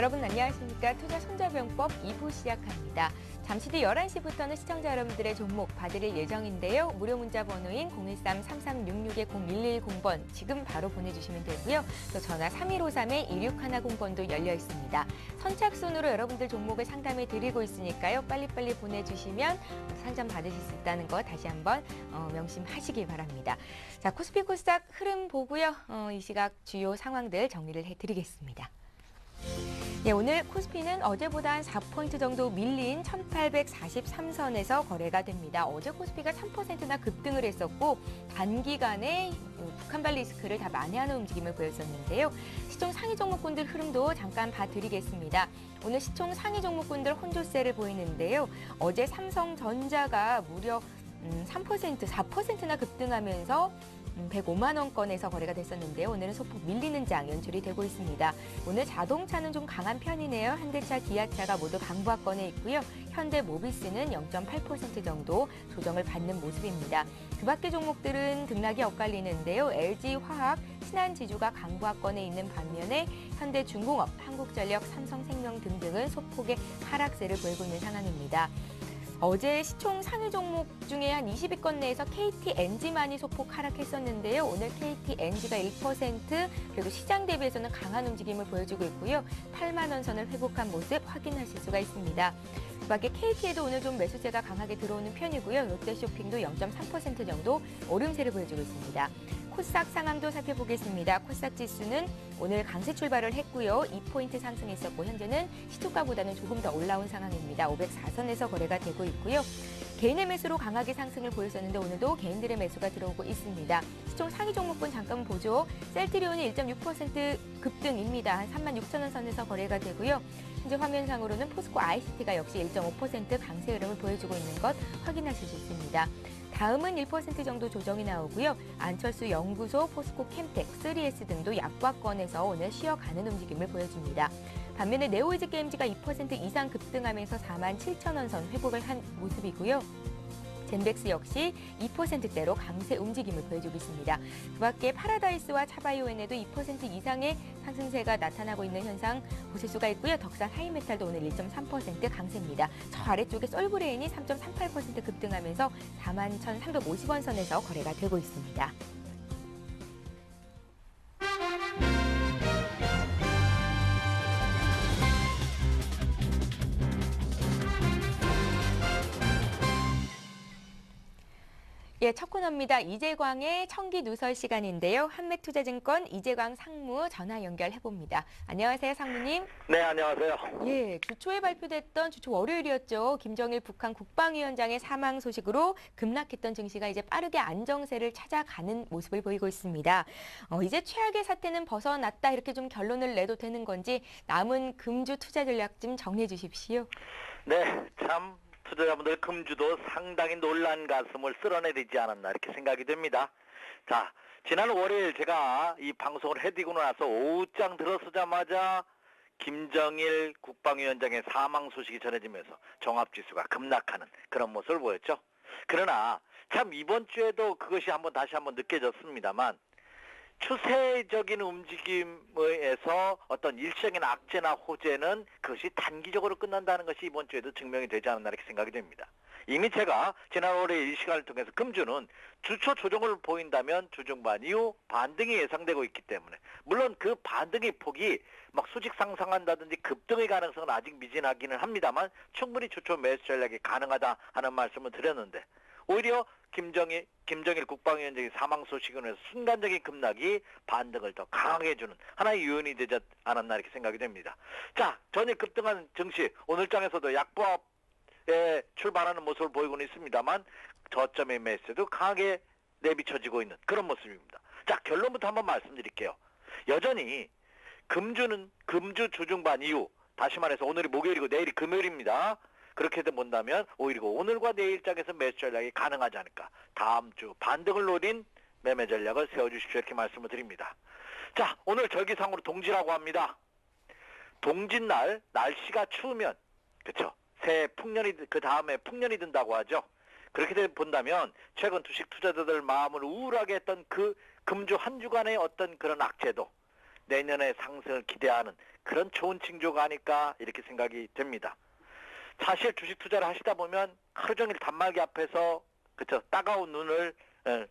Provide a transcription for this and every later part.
여러분 안녕하십니까? 투자 손자병법 2부 시작합니다. 잠시 뒤 11시부터는 시청자 여러분들의 종목 봐드릴 예정인데요. 무료 문자 번호인 013-3366-0110번 지금 바로 보내주시면 되고요. 또 전화 3153-2610번도 열려 있습니다. 선착순으로 여러분들 종목을 상담해 드리고 있으니까요. 빨리빨리 보내주시면 상담 받으실 수 있다는 거 다시 한번 명심하시기 바랍니다. 자, 코스피 코스닥 흐름 보고요. 이 시각 주요 상황들 정리를 해드리겠습니다. 네, 오늘 코스피는 어제보다 한 4포인트 정도 밀린 1843선에서 거래가 됩니다. 어제 코스피가 3%나 급등을 했었고 단기간에 북한발 리스크를 다 만회하는 움직임을 보였었는데요. 시총 상위 종목군들 흐름도 잠깐 봐드리겠습니다. 오늘 시총 상위 종목군들 혼조세를 보이는데요. 어제 삼성전자가 무려 3%, 4%나 급등하면서 105만 원권에서 거래가 됐었는데요. 오늘은 소폭 밀리는 장 연출이 되고 있습니다. 오늘 자동차는 좀 강한 편이네요. 현대차, 기아차가 모두 강보합권에 있고요. 현대 모비스는 0.8% 정도 조정을 받는 모습입니다. 그 밖의 종목들은 등락이 엇갈리는데요. LG화학, 신한지주가 강보합권에 있는 반면에 현대중공업, 한국전력, 삼성생명 등등은 소폭의 하락세를 보이고 있는 상황입니다. 어제 시총 상위 종목 중에 한 20위권 내에서 KTNG만이 소폭 하락했었는데요. 오늘 KTNG가 1%, 그리고 시장 대비해서는 강한 움직임을 보여주고 있고요. 8만 원 선을 회복한 모습 확인하실 수가 있습니다. 그 밖에 KT에도 오늘 좀 매수세가 강하게 들어오는 편이고요. 롯데쇼핑도 0.3% 정도 오름세를 보여주고 있습니다. 코스닥 상황도 살펴보겠습니다. 코스닥 지수는 오늘 강세 출발을 했고요. 2포인트 상승했었고 현재는 시초가보다는 조금 더 올라온 상황입니다. 504선에서 거래가 되고 있고요. 개인의 매수로 강하게 상승을 보였었는데 오늘도 개인들의 매수가 들어오고 있습니다. 시총 상위 종목군 잠깐 보죠. 셀트리온이 1.6% 급등입니다. 한 36,000원 선에서 거래가 되고요. 현재 화면상으로는 포스코 ICT가 역시 1.5% 강세 흐름을 보여주고 있는 것 확인하실 수 있습니다. 다음은 1% 정도 조정이 나오고요. 안철수 연구소, 포스코 캠텍, 3S 등도 약과권에서 오늘 쉬어가는 움직임을 보여줍니다. 반면에 네오이즈 게임즈가 2% 이상 급등하면서 47,000원 선 회복을 한 모습이고요. 젠백스 역시 2%대로 강세 움직임을 보여주고 있습니다. 그 밖에 파라다이스와 차바이오엔에도 2% 이상의 상승세가 나타나고 있는 현상 보실 수가 있고요. 덕산 하이메탈도 오늘 1.3% 강세입니다. 저 아래쪽에 솔브레인이 3.38% 급등하면서 41,350원 선에서 거래가 되고 있습니다. 예, 첫 코너입니다. 이재광의 청기 누설 시간인데요. 한맥투자증권 이재광 상무 전화 연결해봅니다. 안녕하세요, 상무님. 네, 안녕하세요. 예, 주초에 발표됐던 주초 월요일이었죠. 김정일 북한 국방위원장의 사망 소식으로 급락했던 증시가 이제 빠르게 안정세를 찾아가는 모습을 보이고 있습니다. 이제 최악의 사태는 벗어났다 이렇게 좀 결론을 내도 되는 건지 남은 금주 투자 전략 좀 정리해 주십시오. 네, 참 투자자분들 금주도 상당히 놀란 가슴을 쓸어내리지 않았나 이렇게 생각이 됩니다. 자, 지난 월요일 제가 이 방송을 해드리고 나서 오후장 들어서자마자 김정일 국방위원장의 사망 소식이 전해지면서 종합지수가 급락하는 그런 모습을 보였죠. 그러나 참 이번 주에도 그것이 다시 한번 느껴졌습니다만 추세적인 움직임에서 어떤 일시적인 악재나 호재는 그것이 단기적으로 끝난다는 것이 이번 주에도 증명이 되지 않았나 이렇게 생각이 됩니다. 이미 제가 지난 월요일 이 시간을 통해서 금주는 주초 조정을 보인다면 주중반 이후 반등이 예상되고 있기 때문에 물론 그 반등의 폭이 막 수직 상승한다든지 급등의 가능성은 아직 미진하기는 합니다만 충분히 주초 매수 전략이 가능하다 하는 말씀을 드렸는데 오히려 김정일 국방위원장의 사망 소식으로 해서 순간적인 급락이 반등을 더 강하게 해주는 하나의 요인이 되지 않았나 이렇게 생각이 됩니다. 자, 전일 급등한 증시 오늘장에서도 약보합에 출발하는 모습을 보이고는 있습니다만 저점의 매수도 강하게 내비쳐지고 있는 그런 모습입니다. 자, 결론부터 한번 말씀드릴게요. 여전히 금주 주중반 이후 다시 말해서 오늘이 목요일이고 내일이 금요일입니다. 그렇게 본다면 오히려 오늘과 내일장에서 매수 전략이 가능하지 않을까. 다음 주 반등을 노린 매매 전략을 세워주십시오. 이렇게 말씀을 드립니다. 자, 오늘 절기상으로 동지라고 합니다. 동짓날 날씨가 추우면 그렇죠. 새해 풍년이 그 다음에 풍년이 든다고 하죠. 그렇게 본다면 최근 주식 투자자들 마음을 우울하게 했던 그 금주 한 주간의 어떤 그런 악재도 내년의 상승을 기대하는 그런 좋은 징조가 아닐까 이렇게 생각이 됩니다. 사실 주식 투자를 하시다 보면 하루 종일 단말기 앞에서 그쵸 따가운 눈을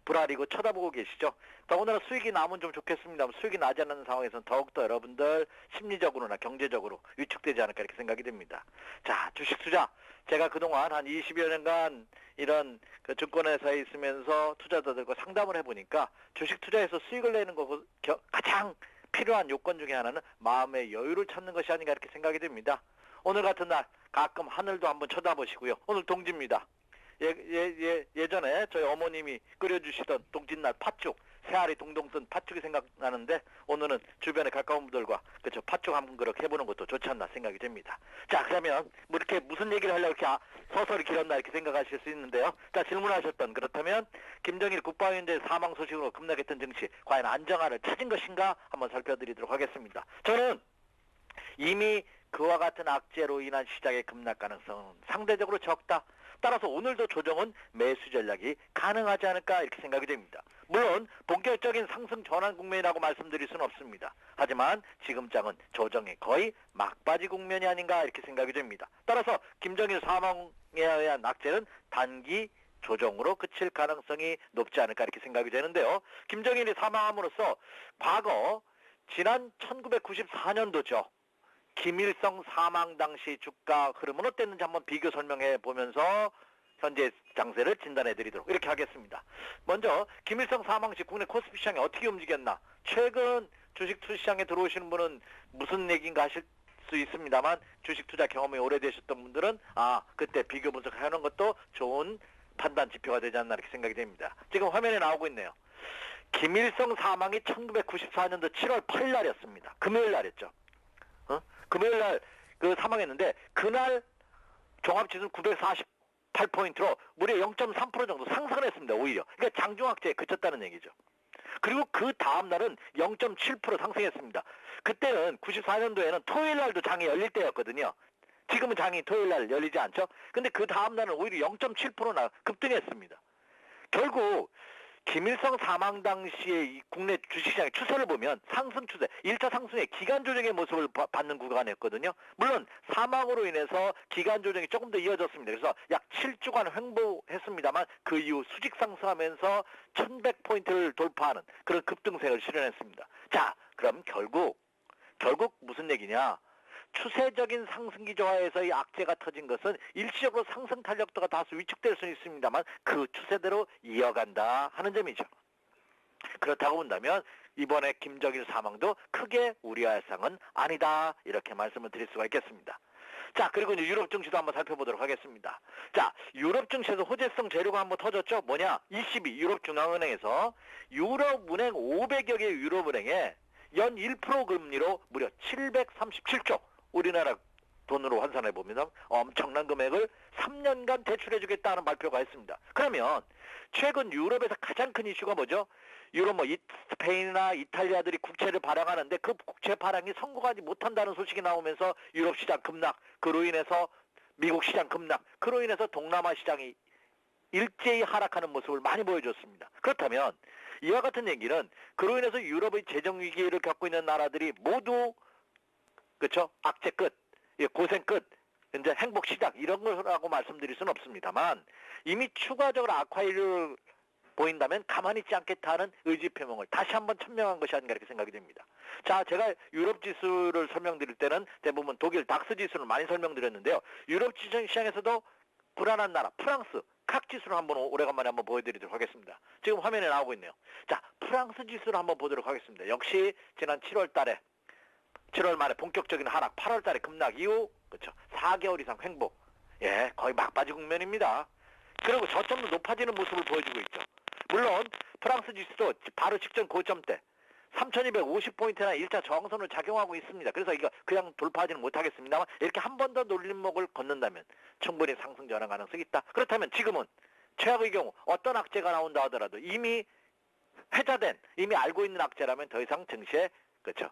부라리고 쳐다보고 계시죠. 더군다나 수익이 나면 좀 좋겠습니다. 수익이 나지 않는 상황에서는 더욱더 여러분들 심리적으로나 경제적으로 위축되지 않을까 이렇게 생각이 됩니다. 자, 주식 투자 제가 그동안 한 20여 년간 이런 그 증권회사에 있으면서 투자자들과 상담을 해보니까 주식 투자에서 수익을 내는 거 가장 필요한 요건 중에 하나는 마음의 여유를 찾는 것이 아닌가 이렇게 생각이 됩니다. 오늘 같은 날 가끔 하늘도 한번 쳐다보시고요. 오늘 동지입니다. 예전에 저희 어머님이 끓여주시던 동짓날 팥죽, 새알이 동동 뜬 팥죽이 생각나는데 오늘은 주변에 가까운 분들과 그쵸 팥죽 한 그릇 해보는 것도 좋지 않나 생각이 됩니다. 자, 그러면 뭐 이렇게 무슨 얘기를 하려고 이렇게 서서히 길었나 이렇게 생각하실 수 있는데요. 자, 질문하셨던 그렇다면 김정일 국방위원장 사망 소식으로 급락했던 증시 과연 안정화를 찾은 것인가 한번 살펴드리도록 하겠습니다. 저는 이미 그와 같은 악재로 인한 시장의 급락 가능성은 상대적으로 적다. 따라서 오늘도 조정은 매수 전략이 가능하지 않을까 이렇게 생각이 됩니다. 물론 본격적인 상승 전환 국면이라고 말씀드릴 수는 없습니다. 하지만 지금 장은 조정의 거의 막바지 국면이 아닌가 이렇게 생각이 됩니다. 따라서 김정일 사망에 의한 악재는 단기 조정으로 그칠 가능성이 높지 않을까 이렇게 생각이 되는데요. 김정일이 사망함으로써 과거 지난 1994년도죠. 김일성 사망 당시 주가 흐름은 어땠는지 한번 비교 설명해 보면서 현재 장세를 진단해 드리도록 이렇게 하겠습니다. 먼저 김일성 사망 시 국내 코스피 시장이 어떻게 움직였나. 최근 주식 투자 시장에 들어오시는 분은 무슨 얘기인가 하실 수 있습니다만 주식 투자 경험이 오래되셨던 분들은 그때 비교 분석하는 것도 좋은 판단 지표가 되지 않나 이렇게 생각이 됩니다. 지금 화면에 나오고 있네요. 김일성 사망이 1994년도 7월 8일 날이었습니다. 금요일 날이었죠. 금요일 날 그 사망했는데 그날 종합지수는 948포인트로 무려 0.3% 정도 상승을 했습니다. 오히려. 그러니까 장중악재에 그쳤다는 얘기죠. 그리고 그 다음 날은 0.7% 상승했습니다. 그때는 94년도에는 토요일 날도 장이 열릴 때였거든요. 지금은 장이 토요일 날 열리지 않죠. 근데 그 다음 날은 오히려 0.7%나 급등했습니다. 결국 김일성 사망 당시의 이 국내 주식시장의 추세를 보면 상승 추세, 1차 상승의 기간 조정의 모습을 받는 구간이었거든요. 물론 사망으로 인해서 기간 조정이 조금 더 이어졌습니다. 그래서 약 7주간 횡보했습니다만 그 이후 수직 상승하면서 1100포인트를 돌파하는 그런 급등세를 실현했습니다. 자, 그럼 결국 무슨 얘기냐? 추세적인 상승기 조화에서의 악재가 터진 것은 일시적으로 상승 탄력도가 다소 위축될 수는 있습니다만 그 추세대로 이어간다 하는 점이죠. 그렇다고 본다면 이번에 김정일 사망도 크게 우려할 상은 아니다 이렇게 말씀을 드릴 수가 있겠습니다. 자, 그리고 이제 유럽 증시도 한번 살펴보도록 하겠습니다. 자, 유럽 증시에서 호재성 재료가 한번 터졌죠. 뭐냐? ECB 유럽 중앙은행에서 유럽은행 500여 개 유럽은행에 연 1% 금리로 무려 737조 우리나라 돈으로 환산해 보면 엄청난 금액을 3년간 대출해주겠다는 발표가 있습니다. 그러면 최근 유럽에서 가장 큰 이슈가 뭐죠? 유럽 스페인이나 이탈리아들이 국채를 발행하는데 그 국채 발행이 성공하지 못한다는 소식이 나오면서 유럽 시장 급락, 그로 인해서 미국 시장 급락, 그로 인해서 동남아 시장이 일제히 하락하는 모습을 많이 보여줬습니다. 그렇다면 이와 같은 얘기는 그로 인해서 유럽의 재정 위기를 겪고 있는 나라들이 모두 그렇죠? 악재 끝, 고생 끝, 이제 행복 시작 이런 거라고 말씀드릴 수는 없습니다만 이미 추가적으로 악화를 보인다면 가만히 있지 않겠다는 의지 표명을 다시 한번 천명한 것이 아닌가 이렇게 생각이 됩니다. 자, 제가 유럽 지수를 설명드릴 때는 대부분 독일 닥스 지수를 많이 설명드렸는데요. 유럽 시장에서도 불안한 나라 프랑스 칵 지수를 한번 오래간만에 한번 보여드리도록 하겠습니다. 지금 화면에 나오고 있네요. 자, 프랑스 지수를 한번 보도록 하겠습니다. 역시 지난 7월 말에 본격적인 하락, 8월 달에 급락 이후 그렇죠. 4개월 이상 횡보. 거의 막바지 국면입니다. 그리고 저점도 높아지는 모습을 보여주고 있죠. 물론 프랑스 지수도 바로 직전 고점대 3250포인트나 1차 저항선을 작용하고 있습니다. 그래서 이거 그냥 돌파하지는 못하겠습니다만 이렇게 한 번 더 놀림목을 걷는다면 충분히 상승 전환 가능성이 있다. 그렇다면 지금은 최악의 경우 어떤 악재가 나온다 하더라도 이미 회자된, 이미 알고 있는 악재라면 더 이상 증시에 그렇죠.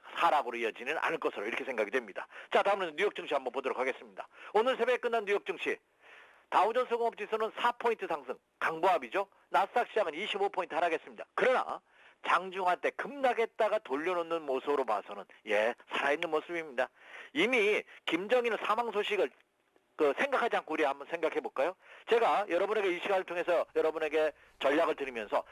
하락으로 이어지는 않을 것으로 이렇게 생각이 됩니다. 자, 다음은 뉴욕 증시 한번 보도록 하겠습니다. 오늘 새벽에 끝난 뉴욕 증시 다우존스 공업지수는 4포인트 상승, 강보합이죠. 나스닥 시장은 25포인트 하락했습니다. 그러나 장중한 때 급락했다가 돌려놓는 모습으로 봐서는 살아있는 모습입니다. 이미 김정일은 사망 소식을 생각하지 않고 우리 한번 생각해 볼까요? 제가 여러분에게 이 시간을 통해서 여러분에게 전략을 드리면서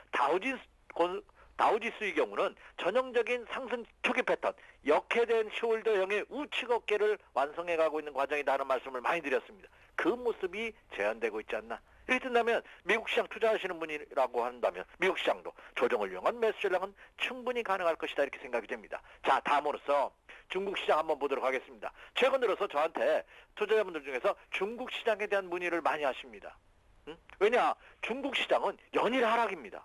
다우지수의 경우는 전형적인 상승 초기 패턴, 역해된 숄더형의 우측 어깨를 완성해가고 있는 과정이다 하는 말씀을 많이 드렸습니다. 그 모습이 재현되고 있지 않나. 이렇게 된다면 미국 시장 투자하시는 분이라고 한다면 미국 시장도 조정을 이용한 매수 전략은 충분히 가능할 것이다 이렇게 생각이 됩니다. 자, 다음으로서 중국 시장 한번 보도록 하겠습니다. 최근 들어서 저한테 투자자분들 중에서 중국 시장에 대한 문의를 많이 하십니다. 왜냐? 중국 시장은 연일 하락입니다.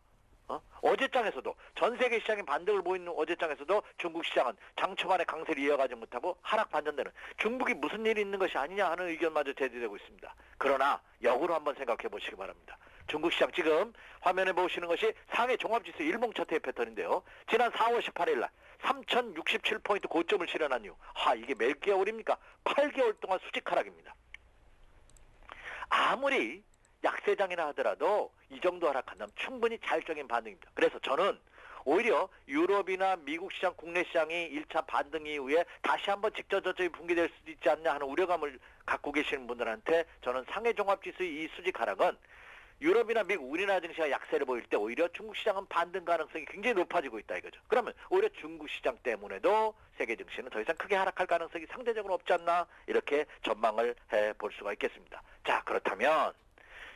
어제장에서도 전 세계 시장이 반등을 보이는 어제장에서도 중국 시장은 장 초반에 강세를 이어가지 못하고 하락 반전되는 중국이 무슨 일이 있는 것이 아니냐 하는 의견마저 제기되고 있습니다. 그러나 역으로 한번 생각해 보시기 바랍니다. 중국 시장 지금 화면에 보시는 것이 상해 종합지수 일봉 차트의 패턴인데요. 지난 4월 18일 날 3067포인트 고점을 실현한 이후 이게 몇 개월입니까? 8개월 동안 수직 하락입니다. 아무리 약세장이나 하더라도 이 정도 하락한다면 충분히 자율적인 반등입니다. 그래서 저는 오히려 유럽이나 미국 시장, 국내 시장이 1차 반등 이후에 다시 한번 직접적인 붕괴될 수도 있지 않냐 하는 우려감을 갖고 계시는 분들한테 저는 상해 종합지수의 이 수직 하락은 유럽이나 미국, 우리나라 증시가 약세를 보일 때 오히려 중국 시장은 반등 가능성이 굉장히 높아지고 있다 이거죠. 그러면 오히려 중국 시장 때문에도 세계 증시는 더 이상 크게 하락할 가능성이 상대적으로 없지 않나 이렇게 전망을 해볼 수가 있겠습니다. 자, 그렇다면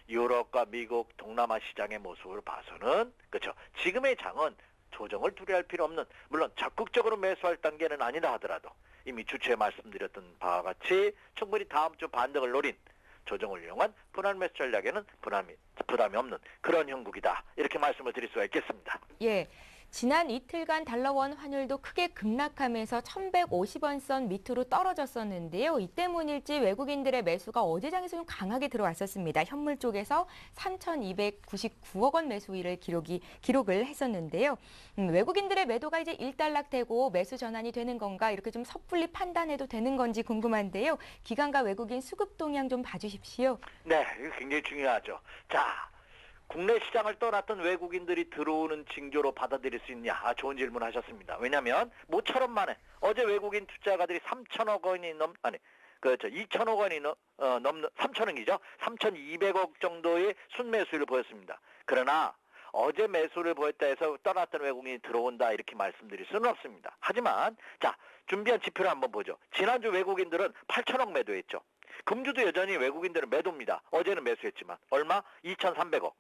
유럽과 미국, 동남아 시장의 모습을 봐서는 그렇죠. 지금의 장은 조정을 두려워할 필요 없는, 물론 적극적으로 매수할 단계는 아니다 하더라도 이미 주초에 말씀드렸던 바와 같이 충분히 다음 주 반등을 노린 조정을 이용한 분할 매수 전략에는 부담이 없는 그런 형국이다. 이렇게 말씀을 드릴 수가 있겠습니다. 예. 지난 이틀간 달러원 환율도 크게 급락하면서 1,150원 선 밑으로 떨어졌었는데요. 이 때문일지 외국인들의 매수가 어제장에서 좀 강하게 들어왔었습니다. 현물 쪽에서 3,299억 원 매수일을 기록을 했었는데요. 외국인들의 매도가 이제 일단락되고 매수 전환이 되는 건가 이렇게 좀 섣불리 판단해도 되는 건지 궁금한데요. 기관과 외국인 수급 동향 좀 봐주십시오. 네, 이거 굉장히 중요하죠. 자, 국내 시장을 떠났던 외국인들이 들어오는 징조로 받아들일 수 있냐? 좋은 질문 하셨습니다. 왜냐하면 모처럼 만에 어제 외국인 투자가들이 3천억 원이 2천억 원이 넘는 3천억이죠. 3,200억 정도의 순매수를 보였습니다. 그러나 어제 매수를 보였다 해서 떠났던 외국인이 들어온다 이렇게 말씀드릴 수는 없습니다. 하지만 자, 준비한 지표를 한번 보죠. 지난주 외국인들은 8천억 매도했죠. 금주도 여전히 외국인들은 매도입니다. 어제는 매수했지만 얼마? 2,300억.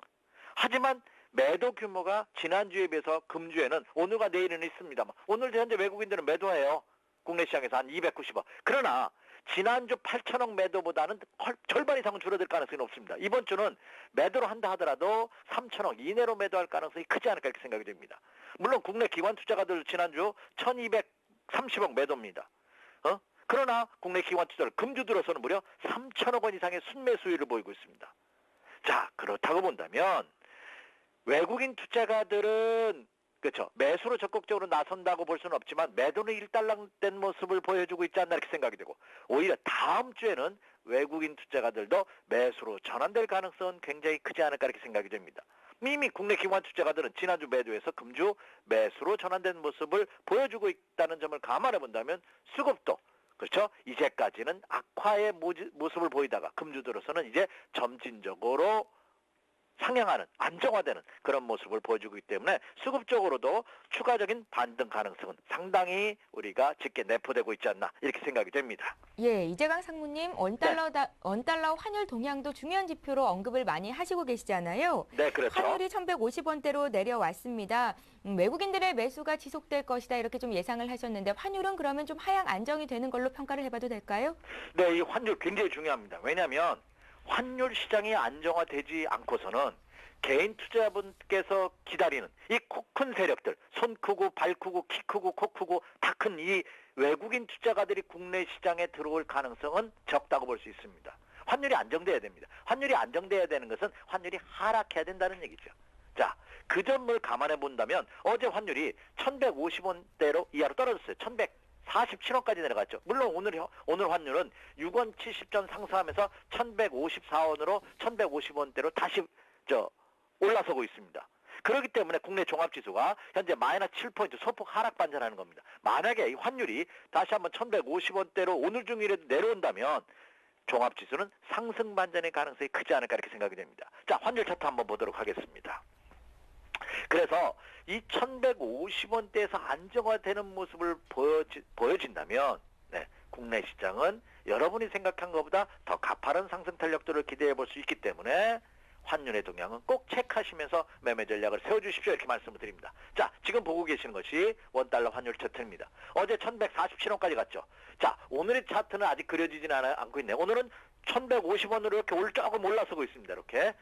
하지만 매도 규모가 지난주에 비해서 금주에는 오늘과 내일은 있습니다만 오늘 현재 외국인들은 매도해요. 국내 시장에서 한 290억. 그러나 지난주 8천억 매도보다는 절반 이상은 줄어들 가능성이 높습니다. 이번 주는 매도를 한다 하더라도 3천억 이내로 매도할 가능성이 크지 않을까 이렇게 생각이 됩니다. 물론 국내 기관 투자가들 지난주 1,230억 매도입니다. 그러나 국내 기관 투자를 금주 들어서는 무려 3천억 원 이상의 순매수율을 보이고 있습니다. 자, 그렇다고 본다면 외국인 투자가들은 그렇죠. 매수로 적극적으로 나선다고 볼 수는 없지만 매도는 일단락된 모습을 보여주고 있지 않나 이렇게 생각이 되고 오히려 다음 주에는 외국인 투자가들도 매수로 전환될 가능성은 굉장히 크지 않을까 이렇게 생각이 됩니다. 이미 국내 기관 투자가들은 지난주 매도에서 금주 매수로 전환된 모습을 보여주고 있다는 점을 감안해 본다면 수급도 그렇죠. 이제까지는 악화의 모습을 보이다가 금주 들어서는 이제 점진적으로 상향하는 안정화되는 그런 모습을 보여주고 있기 때문에 수급적으로도 추가적인 반등 가능성은 상당히 우리가 짙게 내포되고 있지 않나 이렇게 생각이 됩니다. 예, 이재강 상무님 원달러 환율 동향도 중요한 지표로 언급을 많이 하시고 계시잖아요. 네, 그렇죠. 환율이 1,150원대로 내려왔습니다. 외국인들의 매수가 지속될 것이다 이렇게 좀 예상을 하셨는데 환율은 그러면 좀 하향 안정이 되는 걸로 평가를 해봐도 될까요? 네, 이 환율 굉장히 중요합니다. 왜냐하면 환율 시장이 안정화되지 않고서는 개인 투자분께서 기다리는 이 코 큰 세력들, 손 크고 발 크고 키 크고 코 크고 다 큰 이 외국인 투자가들이 국내 시장에 들어올 가능성은 적다고 볼 수 있습니다. 환율이 안정돼야 됩니다. 환율이 안정돼야 되는 것은 환율이 하락해야 된다는 얘기죠. 자, 그 점을 감안해 본다면 어제 환율이 1,150원대로 이하로 떨어졌어요. 1,147원까지 내려갔죠. 물론 오늘 환율은 6원 70전 상승하면서 1,154원으로 1,150원대로 다시 올라서고 있습니다. 그렇기 때문에 국내 종합지수가 현재 마이너스 7포인트 소폭 하락 반전하는 겁니다. 만약에 이 환율이 다시 한번 1150원대로 오늘 중이라도 내려온다면 종합지수는 상승 반전의 가능성이 크지 않을까 이렇게 생각이 됩니다. 자, 환율 차트 한번 보도록 하겠습니다. 그래서 이 1150원대에서 안정화되는 모습을 보여진다면 국내 시장은 여러분이 생각한 것보다 더 가파른 상승 탄력도를 기대해 볼 수 있기 때문에 환율의 동향은 꼭 체크하시면서 매매 전략을 세워주십시오 이렇게 말씀을 드립니다. 자, 지금 보고 계시는 것이 원달러 환율 차트입니다. 어제 1147원까지 갔죠. 자, 오늘의 차트는 아직 그려지지는 않고 있네요. 오늘은 1150원으로 이렇게 조금 올라서고 있습니다. 이렇게.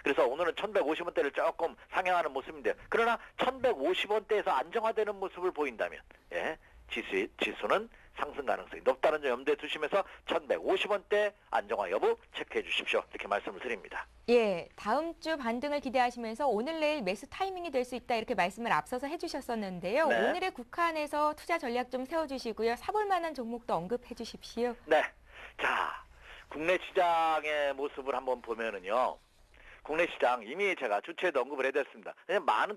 그래서 오늘은 1150원대를 조금 상향하는 모습인데, 그러나 1150원대에서 안정화되는 모습을 보인다면 지수는 상승 가능성이 높다는 점 염두에 두시면서 1150원대 안정화 여부 체크해 주십시오. 이렇게 말씀을 드립니다. 예, 다음 주 반등을 기대하시면서 오늘 내일 매수 타이밍이 될 수 있다 이렇게 말씀을 앞서서 해주셨었는데요. 네. 오늘의 국한에서 투자 전략 좀 세워주시고요. 사볼 만한 종목도 언급해 주십시오. 네. 자, 국내 시장의 모습을 한번 보면은요. 국내 시장 이미 제가 주체에도 언급을 해드렸습니다. 많은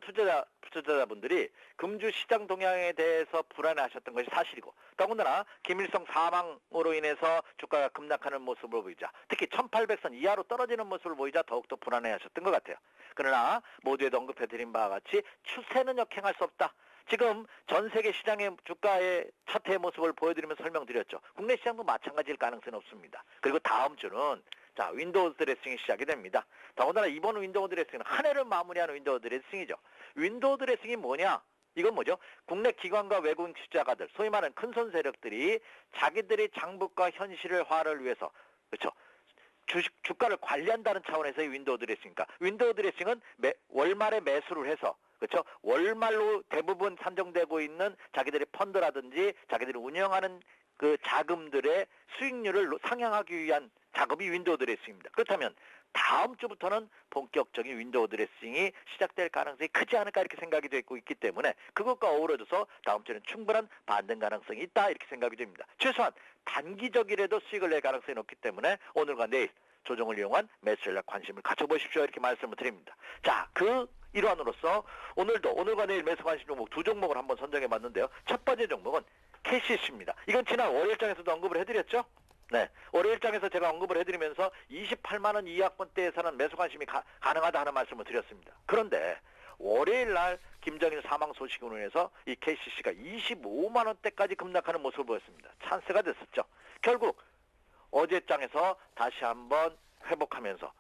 투자자분들이 금주 시장 동향에 대해서 불안해하셨던 것이 사실이고, 더군다나 김일성 사망으로 인해서 주가가 급락하는 모습을 보이자, 특히 1800선 이하로 떨어지는 모습을 보이자 더욱더 불안해하셨던 것 같아요. 그러나 모두에도 언급해드린 바와 같이 추세는 역행할 수 없다. 지금 전 세계 시장의 주가의 차트의 모습을 보여드리면서 설명드렸죠. 국내 시장도 마찬가지일 가능성이 없습니다. 그리고 다음 주는 자, 윈도우 드레싱이 시작이 됩니다. 더군다나 이번 윈도우 드레싱은 한 해를 마무리하는 윈도우 드레싱이죠. 윈도우 드레싱이 뭐냐? 이건 뭐죠? 국내 기관과 외국인 투자가들, 소위 말하는 큰손 세력들이 자기들의 장부가 현실화를 위해서, 그렇죠? 주가를 관리한다는 차원에서의 윈도우 드레싱이니까, 윈도우 드레싱은 월말에 매수를 해서, 그렇죠? 월말로 대부분 산정되고 있는 자기들의 펀드라든지 자기들이 운영하는 그 자금들의 수익률을 상향하기 위한 작업이 윈도우 드레싱입니다. 그렇다면 다음 주부터는 본격적인 윈도우 드레싱이 시작될 가능성이 크지 않을까 이렇게 생각이 되고 있기 때문에 그것과 어우러져서 다음 주에는 충분한 반등 가능성이 있다 이렇게 생각이 됩니다. 최소한 단기적이라도 수익을 낼 가능성이 높기 때문에 오늘과 내일 조정을 이용한 매수 전략 관심을 가져보십시오 이렇게 말씀을 드립니다. 자, 그 일환으로서 오늘과 내일 매수 관심 종목 두 종목을 한번 선정해 봤는데요. 첫 번째 종목은 KCC입니다. 이건 지난 월요일장에서도 언급을 해드렸죠. 네, 월요일장에서 제가 언급을 해드리면서 28만 원 이하권대에서는 매수 관심이 가능하다 하는 말씀을 드렸습니다. 그런데 월요일날 김정일 사망 소식으로 인해서 이 KCC가 25만 원대까지 급락하는 모습을 보였습니다. 찬스가 됐었죠. 결국 어제장에서 다시 한번 회복하면서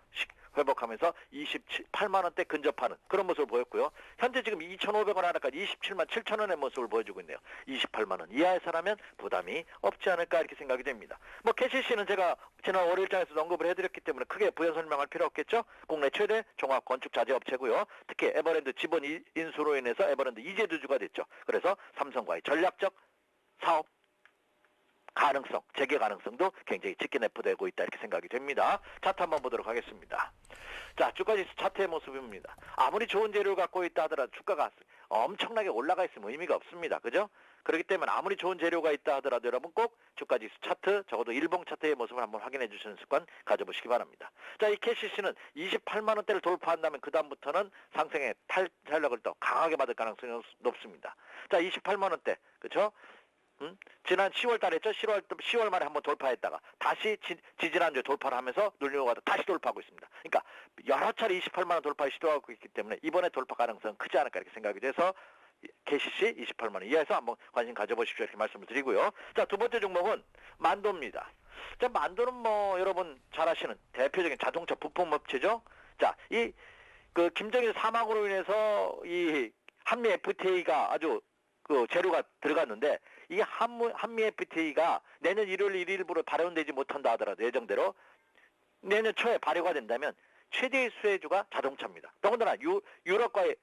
28만 원대 근접하는 그런 모습을 보였고요. 현재 지금 2,500원 하나까지 27만 7천 원의 모습을 보여주고 있네요. 28만 원 이하에서라면 부담이 없지 않을까 이렇게 생각이 됩니다. KCC는 제가 지난 월요일장에서도 언급을 해드렸기 때문에 크게 부연 설명할 필요 없겠죠. 국내 최대 종합 건축 자재 업체고요. 특히 에버랜드 지분 인수로 인해서 에버랜드 이재주주가 됐죠. 그래서 삼성과의 전략적 사업 가능성, 재개 가능성도 굉장히 짙게 내포되고 있다 이렇게 생각이 됩니다. 차트 한번 보도록 하겠습니다. 자, 주가지수 차트의 모습입니다. 아무리 좋은 재료를 갖고 있다 하더라도 주가가 엄청나게 올라가 있으면 의미가 없습니다. 그죠? 그렇기 때문에 아무리 좋은 재료가 있다 하더라도 여러분 꼭 주가지수 차트, 적어도 일봉 차트의 모습을 한번 확인해 주시는 습관 가져보시기 바랍니다. 자, 이 KCC는 28만 원대를 돌파한다면 그 다음부터는 상승의 탄력을 더 강하게 받을 가능성이 높습니다. 자, 28만 원대, 그렇죠? 지난 10월 달에 했죠. 10월 말에 한번 돌파했다가 다시 지지난주에 돌파를 하면서 눌리고 가다 다시 돌파하고 있습니다. 그러니까 여러 차례 28만 원 돌파를 시도하고 있기 때문에 이번에 돌파 가능성은 크지 않을까 이렇게 생각이 돼서 KCC 28만 원 이하에서 한번 관심 가져보십시오 이렇게 말씀을 드리고요. 자, 두 번째 종목은 만도입니다. 자, 만도는 여러분 잘 아시는 대표적인 자동차 부품업체죠. 자, 그 김정일 사망으로 인해서 이 한미 FTA가 아주 그 재료가 들어갔는데 이 한미 FTA가 내년 1월 1일부로 발효되지 못한다 하더라도 예정대로 내년 초에 발효가 된다면 최대의 수혜주가 자동차입니다. 더군다나 유럽과의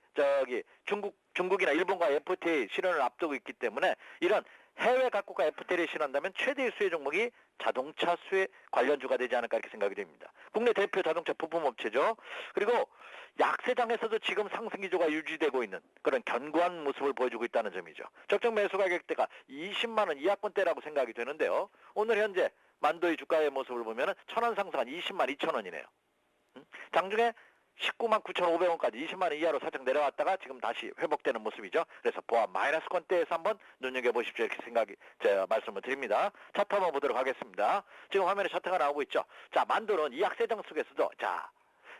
중국이나 일본과의 FTA 실현을 앞두고 있기 때문에 이런 해외 각국과 FTA를 실현한다면 최대의 수혜 종목이 자동차 수혜 관련주가 되지 않을까 이렇게 생각이 됩니다. 국내 대표 자동차 부품업체죠. 그리고 약세장에서도 지금 상승 기조가 유지되고 있는 그런 견고한 모습을 보여주고 있다는 점이죠. 적정 매수 가격대가 20만 원 이하권대라고 생각이 되는데요. 오늘 현재 만도의 주가의 모습을 보면 1,000원 상승한 20만 2천 원이네요. 장중에 19만 9,500원까지 20만 원 이하로 살짝 내려왔다가 지금 다시 회복되는 모습이죠. 그래서 보합 마이너스권대에서 한번 눈여겨보십시오. 이렇게 제가 말씀을 드립니다. 차트 한번 보도록 하겠습니다. 지금 화면에 차트가 나오고 있죠. 자, 만두는 이 약세장 속에서도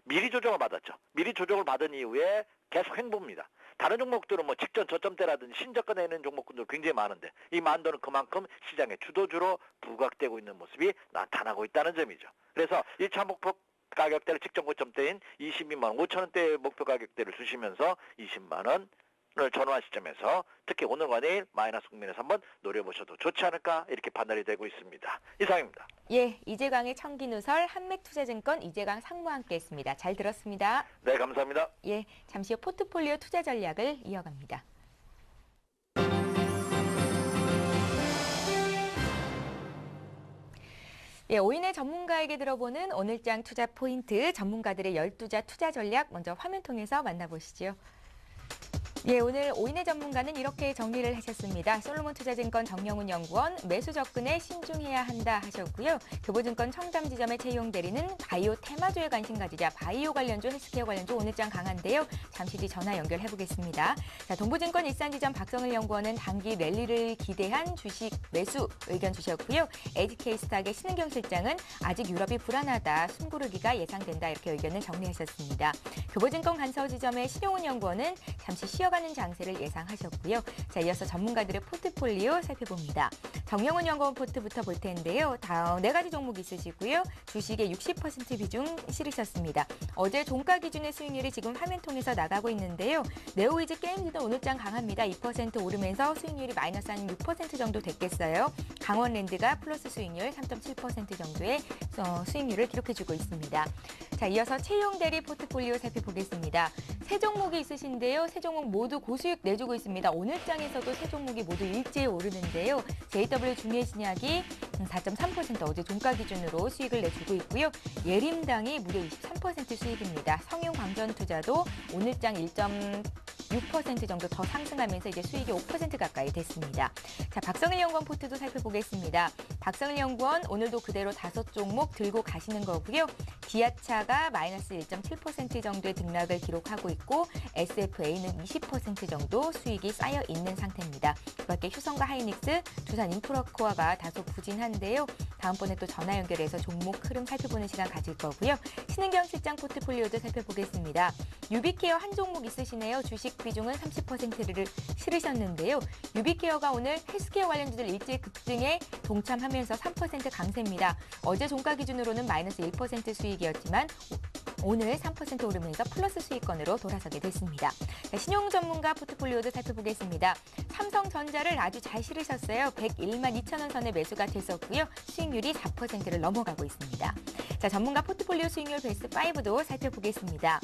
미리 조정을 받았죠. 미리 조정을 받은 이후에 계속 횡보입니다. 다른 종목들은 뭐 직전 저점대라든지 신저가 내는 종목들도 굉장히 많은데 이 만두는 그만큼 시장의 주도주로 부각되고 있는 모습이 나타나고 있다는 점이죠. 그래서 1차 목표 가격대를 직전 고점대인 22만 5천 원대의 목표 가격대를 주시면서 20만 원을 전후한 시점에서 특히 오늘과 내일 마이너스 국면에서 한번 노려보셔도 좋지 않을까 이렇게 판단이 되고 있습니다. 이상입니다. 예, 이재광의 청기누설 한맥투자증권 이재광 상무와 함께했습니다. 잘 들었습니다. 네, 감사합니다. 예, 잠시 후 포트폴리오 투자 전략을 이어갑니다. 예, 오인의 전문가에게 들어보는 오늘장 투자 포인트, 전문가들의 12자 투자 전략 먼저 화면 통해서 만나보시죠. 예, 오늘 오인의 전문가는 이렇게 정리를 하셨습니다. 솔로몬 투자증권 정영훈 연구원, 매수 접근에 신중해야 한다 하셨고요. 교보증권 청담지점의 채용 대리는 바이오 테마주에 관심 가지자 바이오 관련주, 헬스케어 관련주 오늘장 강한데요. 잠시 뒤 전화 연결해 보겠습니다. 자, 동부증권 일산지점 박성일 연구원은 단기 랠리를 기대한 주식 매수 의견 주셨고요. 에이지케이스탁의 신은경 실장은 아직 유럽이 불안하다, 숨고르기가 예상된다 이렇게 의견을 정리하셨습니다. 교보증권 간서지점의 신용훈 연구원은 잠시 쉬어가는 장세를 예상하셨고요. 자, 이어서 전문가들의 포트폴리오 살펴봅니다. 정영훈 연구원 포트부터 볼 텐데요. 다음 4가지 종목 있으시고요. 주식의 60% 비중 실으셨습니다. 어제 종가 기준의 수익률이 지금 화면 통해서 나가고 있는데요. 네오이즈 게임즈도 오늘장 강합니다. 2% 오르면서 수익률이 마이너스 한 6% 정도 됐겠어요. 강원랜드가 플러스 수익률 3.7% 정도의 수익률을 기록해주고 있습니다. 자, 이어서 채용 대리 포트폴리오 살펴보겠습니다. 세 종목이 있으신데요. 세 종목 모두 고수익 내주고 있습니다. 오늘장에서도 세 종목이 모두 일제히 오르는데요. JW 중해신약이 4.3% 어제 종가 기준으로 수익을 내주고 있고요. 예림당이 무려 23% 수익입니다. 성윤광전투자도 오늘장 1.6% 정도 더 상승하면서 이제 수익이 5% 가까이 됐습니다. 자, 박성일 연구원 포트도 살펴보겠습니다. 박성일 연구원 오늘도 그대로 5종목 들고 가시는 거고요. 기아차가 마이너스 1.7% 정도의 등락을 기록하고 있고 SFA는 20% 정도 수익이 쌓여 있는 상태입니다. 그밖에 휴성과 하이닉스, 두산인프라코아가 다소 부진한데요. 다음번에 또 전화 연결해서 종목 흐름 살펴보는 시간 가질 거고요. 신은경 실장 포트폴리오도 살펴보겠습니다. 유비케어 한 종목 있으시네요. 주식 비중은 30%를 실으셨는데요. 유비케어가 오늘 헬스케어 관련주들 일제히 급등에 동참하면서 3% 강세입니다. 어제 종가 기준으로는 마이너스 1% 수익이었지만 오늘 3% 오르면서 플러스 수익권으로 돌아서게 됐습니다. 자, 신용 전문가 포트폴리오도 살펴보겠습니다. 삼성전자를 아주 잘 실으셨어요. 101만 2천 원 선에 매수가 됐었고요. 수익률이 4%를 넘어가고 있습니다. 자, 전문가 포트폴리오 수익률 베스트 5도 살펴보겠습니다.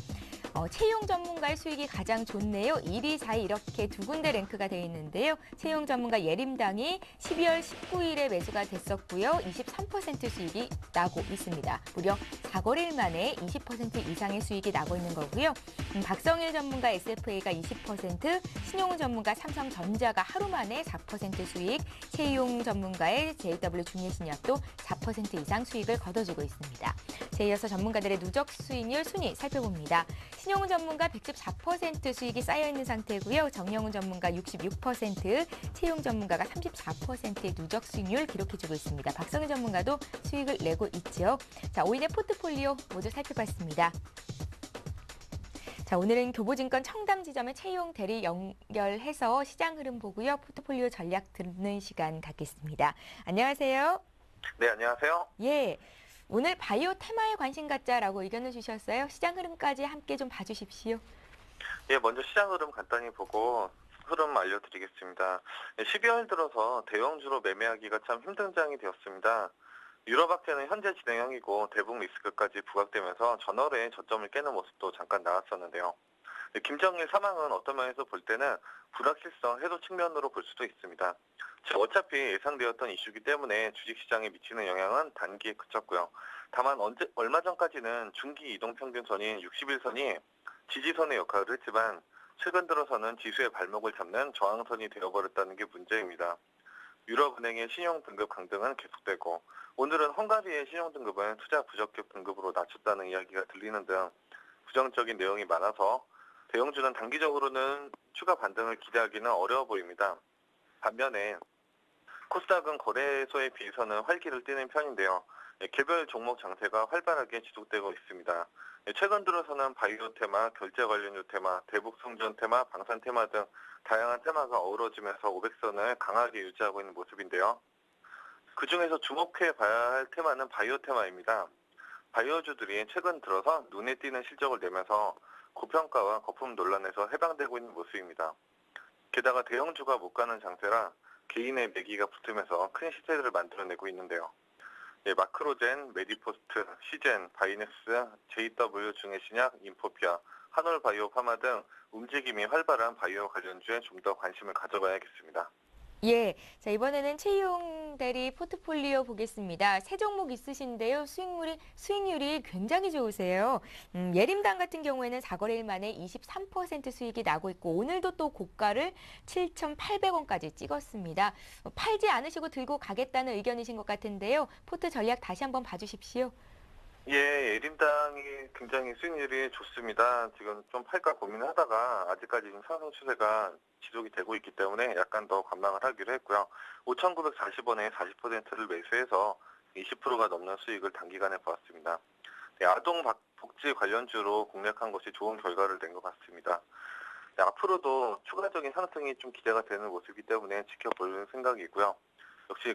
채용 전문가의 수익이 가장 좋네요. 1위, 4위 이렇게 두 군데 랭크가 되어 있는데요. 채용 전문가 예림당이 12월 19일에 매수가 됐었고요. 23% 수익이 나고 있습니다. 무려 4거래일 만에 20% 이상의 수익이 나고 있는 거고요. 박성일 전문가 SFA가 20%, 신용훈 전문가 삼성전자가 하루 만에 4% 수익, 채용 전문가의 JW 중해신약도 4% 이상 수익을 거둬주고 있습니다. 자, 이어서 전문가들의 누적 수익률 순위 살펴봅니다. 신용훈 전문가 114% 수익이 쌓여있는 상태고요. 정영훈 전문가 66%, 채용 전문가가 34%의 누적 수익률 기록해주고 있습니다. 박성일 전문가도 수익을 내고 있죠. 자, 오인의 포트폴리오 모두 살펴봤습니다. 자, 오늘은 교보증권 청담지점의 채용 대리 연결해서 시장 흐름 보고요. 포트폴리오 전략 듣는 시간 갖겠습니다. 안녕하세요. 네, 안녕하세요. 예. 오늘 바이오 테마에 관심 갖자라고 의견을 주셨어요. 시장 흐름까지 함께 좀 봐주십시오. 예, 먼저 시장 흐름 간단히 보고 흐름 알려드리겠습니다. 12월 들어서 대형주로 매매하기가 참 힘든 장이 되었습니다. 유럽 악재는 현재 진행형이고 대북 리스크까지 부각되면서 전월에 저점을 깨는 모습도 잠깐 나왔었는데요. 김정일 사망은 어떤 면에서 볼 때는 불확실성 해소 측면으로 볼 수도 있습니다. 즉 어차피 예상되었던 이슈이기 때문에 주식시장에 미치는 영향은 단기에 그쳤고요. 다만 얼마 전까지는 중기 이동평균선인 60일선이 지지선의 역할을 했지만 최근 들어서는 지수의 발목을 잡는 저항선이 되어버렸다는 게 문제입니다. 유럽은행의 신용등급 강등은 계속되고 오늘은 헝가리의 신용등급은 투자 부적격 등급으로 낮췄다는 이야기가 들리는 등 부정적인 내용이 많아서 대형주는 단기적으로는 추가 반등을 기대하기는 어려워 보입니다. 반면에 코스닥은 거래소에 비해서는 활기를 띠는 편인데요. 개별 종목 장세가 활발하게 지속되고 있습니다. 최근 들어서는 바이오 테마, 결제 관련주 테마, 대북 성전 테마, 방산 테마 등 다양한 테마가 어우러지면서 500선을 강하게 유지하고 있는 모습인데요. 그중에서 주목해 봐야 할 테마는 바이오 테마입니다. 바이오주들이 최근 들어서 눈에 띄는 실적을 내면서 고평가와 거품 논란에서 해방되고 있는 모습입니다. 게다가 대형주가 못 가는 장세라 개인의 매기가 붙으면서 큰 시세를 만들어내고 있는데요. 마크로젠, 메디포스트, 시젠, 바이넥스, JW 중해신약, 인포피아, 한올바이오 파마 등 움직임이 활발한 바이오 관련주에 좀 더 관심을 가져봐야겠습니다. 예, 자 이번에는 최희용 대리 포트폴리오 보겠습니다. 세 종목 있으신데요. 수익률이 굉장히 좋으세요. 예림당 같은 경우에는 4거래일 만에 23% 수익이 나고 있고 오늘도 또 고가를 7,800원까지 찍었습니다. 팔지 않으시고 들고 가겠다는 의견이신 것 같은데요. 포트 전략 다시 한번 봐주십시오. 예, 예림당이 굉장히 수익률이 좋습니다. 지금 좀 팔까 고민하다가 아직까지 지금 상승 추세가 지속이 되고 있기 때문에 약간 더 관망을 하기로 했고요. 5,940원에 40%를 매수해서 20%가 넘는 수익을 단기간에 보았습니다. 아동 복지 관련주로 공략한 것이 좋은 결과를 낸 것 같습니다. 앞으로도 추가적인 상승이 좀 기대가 되는 모습이기 때문에 지켜볼 생각이고요. 역시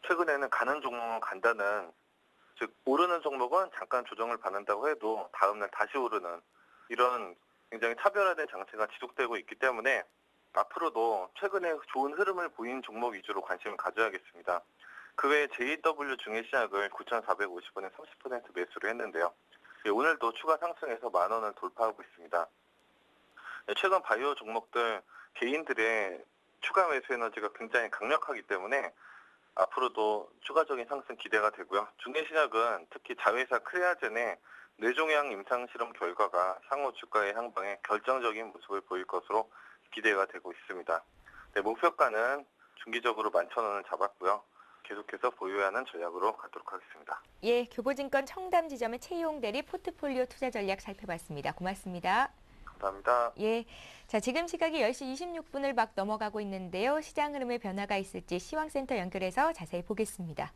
최근에는 가는 종목은 간다는, 즉 오르는 종목은 잠깐 조정을 받는다고 해도 다음날 다시 오르는 이런 굉장히 차별화된 장세가 지속되고 있기 때문에 앞으로도 최근에 좋은 흐름을 보인 종목 위주로 관심을 가져야겠습니다. 그 외에 JW 중해신약을 9,450원에 30% 매수를 했는데요. 오늘도 추가 상승해서 10,000원을 돌파하고 있습니다. 최근 바이오 종목들 개인들의 추가 매수 에너지가 굉장히 강력하기 때문에 앞으로도 추가적인 상승 기대가 되고요. 중해신약은 특히 자회사 크레아젠의 뇌종양 임상실험 결과가 향후 주가의 향방에 결정적인 모습을 보일 것으로 기대가 되고 있습니다. 목표가는 중기적으로 11,000원을 잡았고요. 계속해서 보유해야 하는 전략으로 가도록 하겠습니다. 예, 교보증권 청담 지점의 최희용 대리 포트폴리오 투자 전략 살펴봤습니다. 고맙습니다. 감사합니다. 예, 자 지금 시각이 10시 26분을 막 넘어가고 있는데요. 시장 흐름에 변화가 있을지 시황센터 연결해서 자세히 보겠습니다.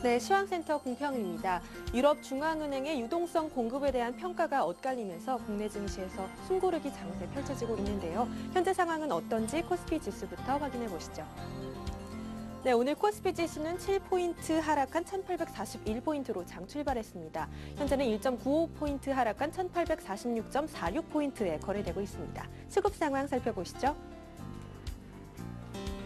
네, 시황센터 공평입니다. 유럽중앙은행의 유동성 공급에 대한 평가가 엇갈리면서 국내 증시에서 숨고르기 장세 펼쳐지고 있는데요. 현재 상황은 어떤지 코스피 지수부터 확인해 보시죠. 네, 오늘 코스피 지수는 7포인트 하락한 1841포인트로 장 출발했습니다. 현재는 1.95포인트 하락한 1846.46포인트에 거래되고 있습니다. 수급 상황 살펴보시죠.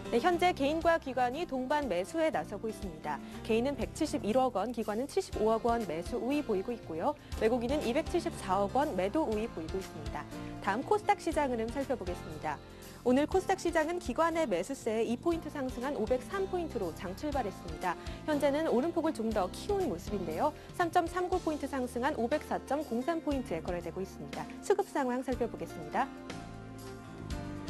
네, 현재 개인과 기관이 동반 매수에 나서고 있습니다. 개인은 171억 원, 기관은 75억 원 매수 우위 보이고 있고요. 외국인은 274억 원 매도 우위 보이고 있습니다. 다음 코스닥 시장 흐름 살펴보겠습니다. 오늘 코스닥 시장은 기관의 매수세에 2포인트 상승한 503포인트로 장 출발했습니다. 현재는 오름폭을 좀 더 키운 모습인데요. 3.39포인트 상승한 504.03포인트에 거래되고 있습니다. 수급 상황 살펴보겠습니다.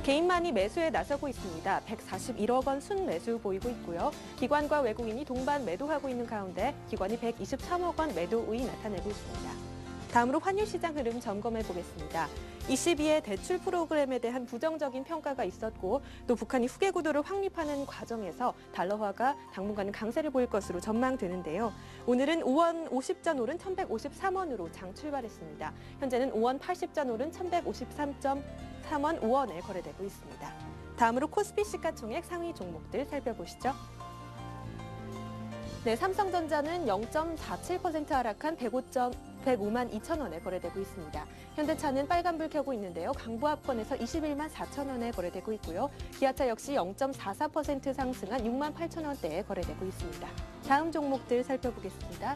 개인만이 매수에 나서고 있습니다. 141억 원 순매수 보이고 있고요. 기관과 외국인이 동반 매도하고 있는 가운데 기관이 123억 원 매도 우위 나타내고 있습니다. 다음으로 환율시장 흐름 점검해 보겠습니다. ECB의 대출 프로그램에 대한 부정적인 평가가 있었고 또 북한이 후계 구도를 확립하는 과정에서 달러화가 당분간은 강세를 보일 것으로 전망되는데요. 오늘은 5원 50전 오른 1,153원으로 장 출발했습니다. 현재는 5원 80전 오른 1,153.3원 5원에 거래되고 있습니다. 다음으로 코스피 시가총액 상위 종목들 살펴보시죠. 네, 삼성전자는 0.47% 하락한 105만 2천 원에 거래되고 있습니다. 현대차는 빨간불 켜고 있는데요. 강부합권에서 21만 4천 원에 거래되고 있고요. 기아차 역시 0.44% 상승한 6만 8천 원대에 거래되고 있습니다. 다음 종목들 살펴보겠습니다.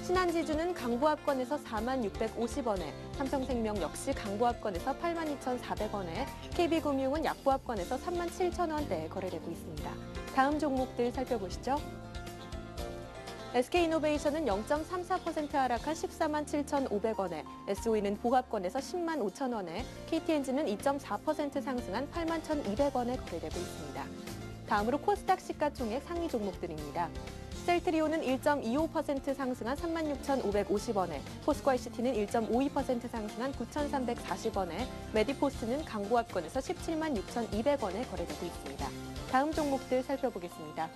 신한지주는 강부합권에서 4만 650원에, 삼성생명 역시 강부합권에서 8만 2,400원에, KB금융은 약부합권에서 3만 7천 원대에 거래되고 있습니다. 다음 종목들 살펴보시죠. SK이노베이션은 0.34% 하락한 14만 7,500원에, SOE는 보합권에서 10만 5천 원에, KT엔진은 2.4% 상승한 8만 1,200원에 거래되고 있습니다. 다음으로 코스닥 시가총액 상위 종목들입니다. 셀트리온은 1.25% 상승한 36,550원에, 포스코 ICT는 1.52% 상승한 9,340원에, 메디포스는 강보합권에서 17만 6,200원에 거래되고 있습니다. 다음 종목들 살펴보겠습니다.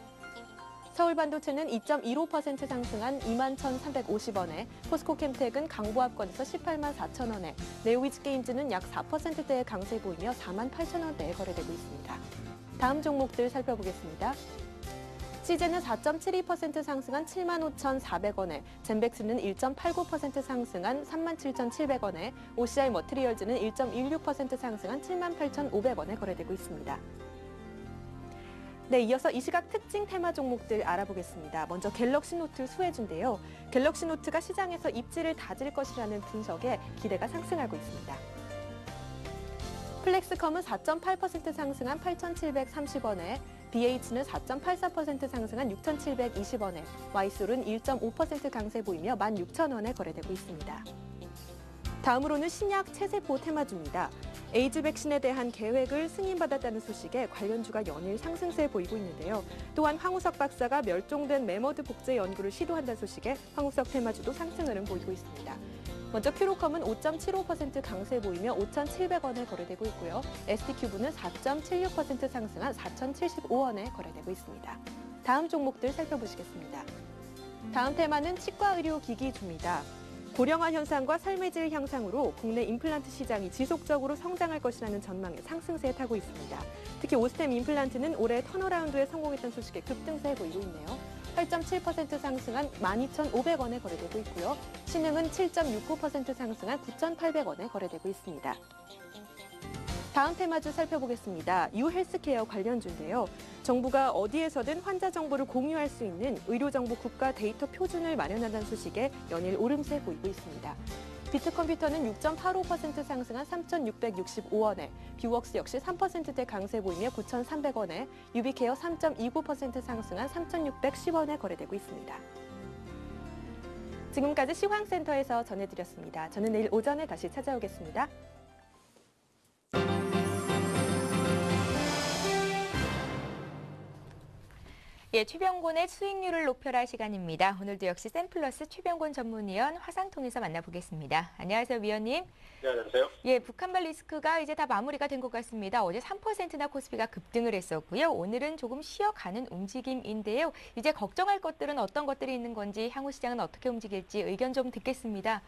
서울반도체는 2.15% 상승한 2만 1,350원에, 포스코캠텍은 강보합권에서 18만 4천 원에, 네오위즈게임즈는 약 4%대의 강세 보이며 4만 8천 원대에 거래되고 있습니다. 다음 종목들 살펴보겠습니다. 시제는 4.72% 상승한 7만 5,400원에, 젠백스는 1.89% 상승한 3만 7,700원에, OCI 머트리얼즈는 1.16% 상승한 7만 8,500원에 거래되고 있습니다. 네, 이어서 이 시각 특징 테마 종목들 알아보겠습니다. 먼저 갤럭시 노트 수혜주인데요. 갤럭시 노트가 시장에서 입지를 다질 것이라는 분석에 기대가 상승하고 있습니다. 플렉스컴은 4.8% 상승한 8,730원에, BH는 4.84% 상승한 6,720원에, 와이솔은 1.5% 강세 보이며 16,000원에 거래되고 있습니다. 다음으로는 신약 체세포 테마주입니다. 에이즈 백신에 대한 계획을 승인받았다는 소식에 관련주가 연일 상승세 보이고 있는데요. 또한 황우석 박사가 멸종된 매머드 복제 연구를 시도한다는 소식에 황우석 테마주도 상승 흐름 보이고 있습니다. 먼저 큐로컴은 5.75% 강세 보이며 5,700원에 거래되고 있고요. ST큐브는 4.76% 상승한 4,075원에 거래되고 있습니다. 다음 종목들 살펴보시겠습니다. 다음 테마는 치과 의료 기기주입니다. 고령화 현상과 삶의 질 향상으로 국내 임플란트 시장이 지속적으로 성장할 것이라는 전망에 상승세에 타고 있습니다. 특히 오스템 임플란트는 올해 턴어라운드에 성공했던 소식에 급등세 보이고 있네요. 8.7% 상승한 12,500원에 거래되고 있고요. 신흥은 7.69% 상승한 9,800원에 거래되고 있습니다. 다음 테마주 살펴보겠습니다. 유헬스케어 관련주인데요. 정부가 어디에서든 환자 정보를 공유할 수 있는 의료정보 국가 데이터 표준을 마련한다는 소식에 연일 오름세 보이고 있습니다. 비트컴퓨터는 6.85% 상승한 3,665원에, 뷰웍스 역시 3%대 강세 보이며 9,300원에, 유비케어 3.29% 상승한 3,610원에 거래되고 있습니다. 지금까지 시황센터에서 전해드렸습니다. 저는 내일 오전에 다시 찾아오겠습니다. 예, 최병곤의 수익률을 높여라 시간입니다. 오늘도 역시 샘플러스 최병곤 전문위원 화상 통해서 만나보겠습니다. 안녕하세요, 위원님. 네, 안녕하세요. 예, 북한발 리스크가 이제 다 마무리가 된 것 같습니다. 어제 3%나 코스피가 급등을 했었고요. 오늘은 조금 쉬어가는 움직임인데요. 이제 걱정할 것들은 어떤 것들이 있는 건지, 향후 시장은 어떻게 움직일지 의견 좀 듣겠습니다.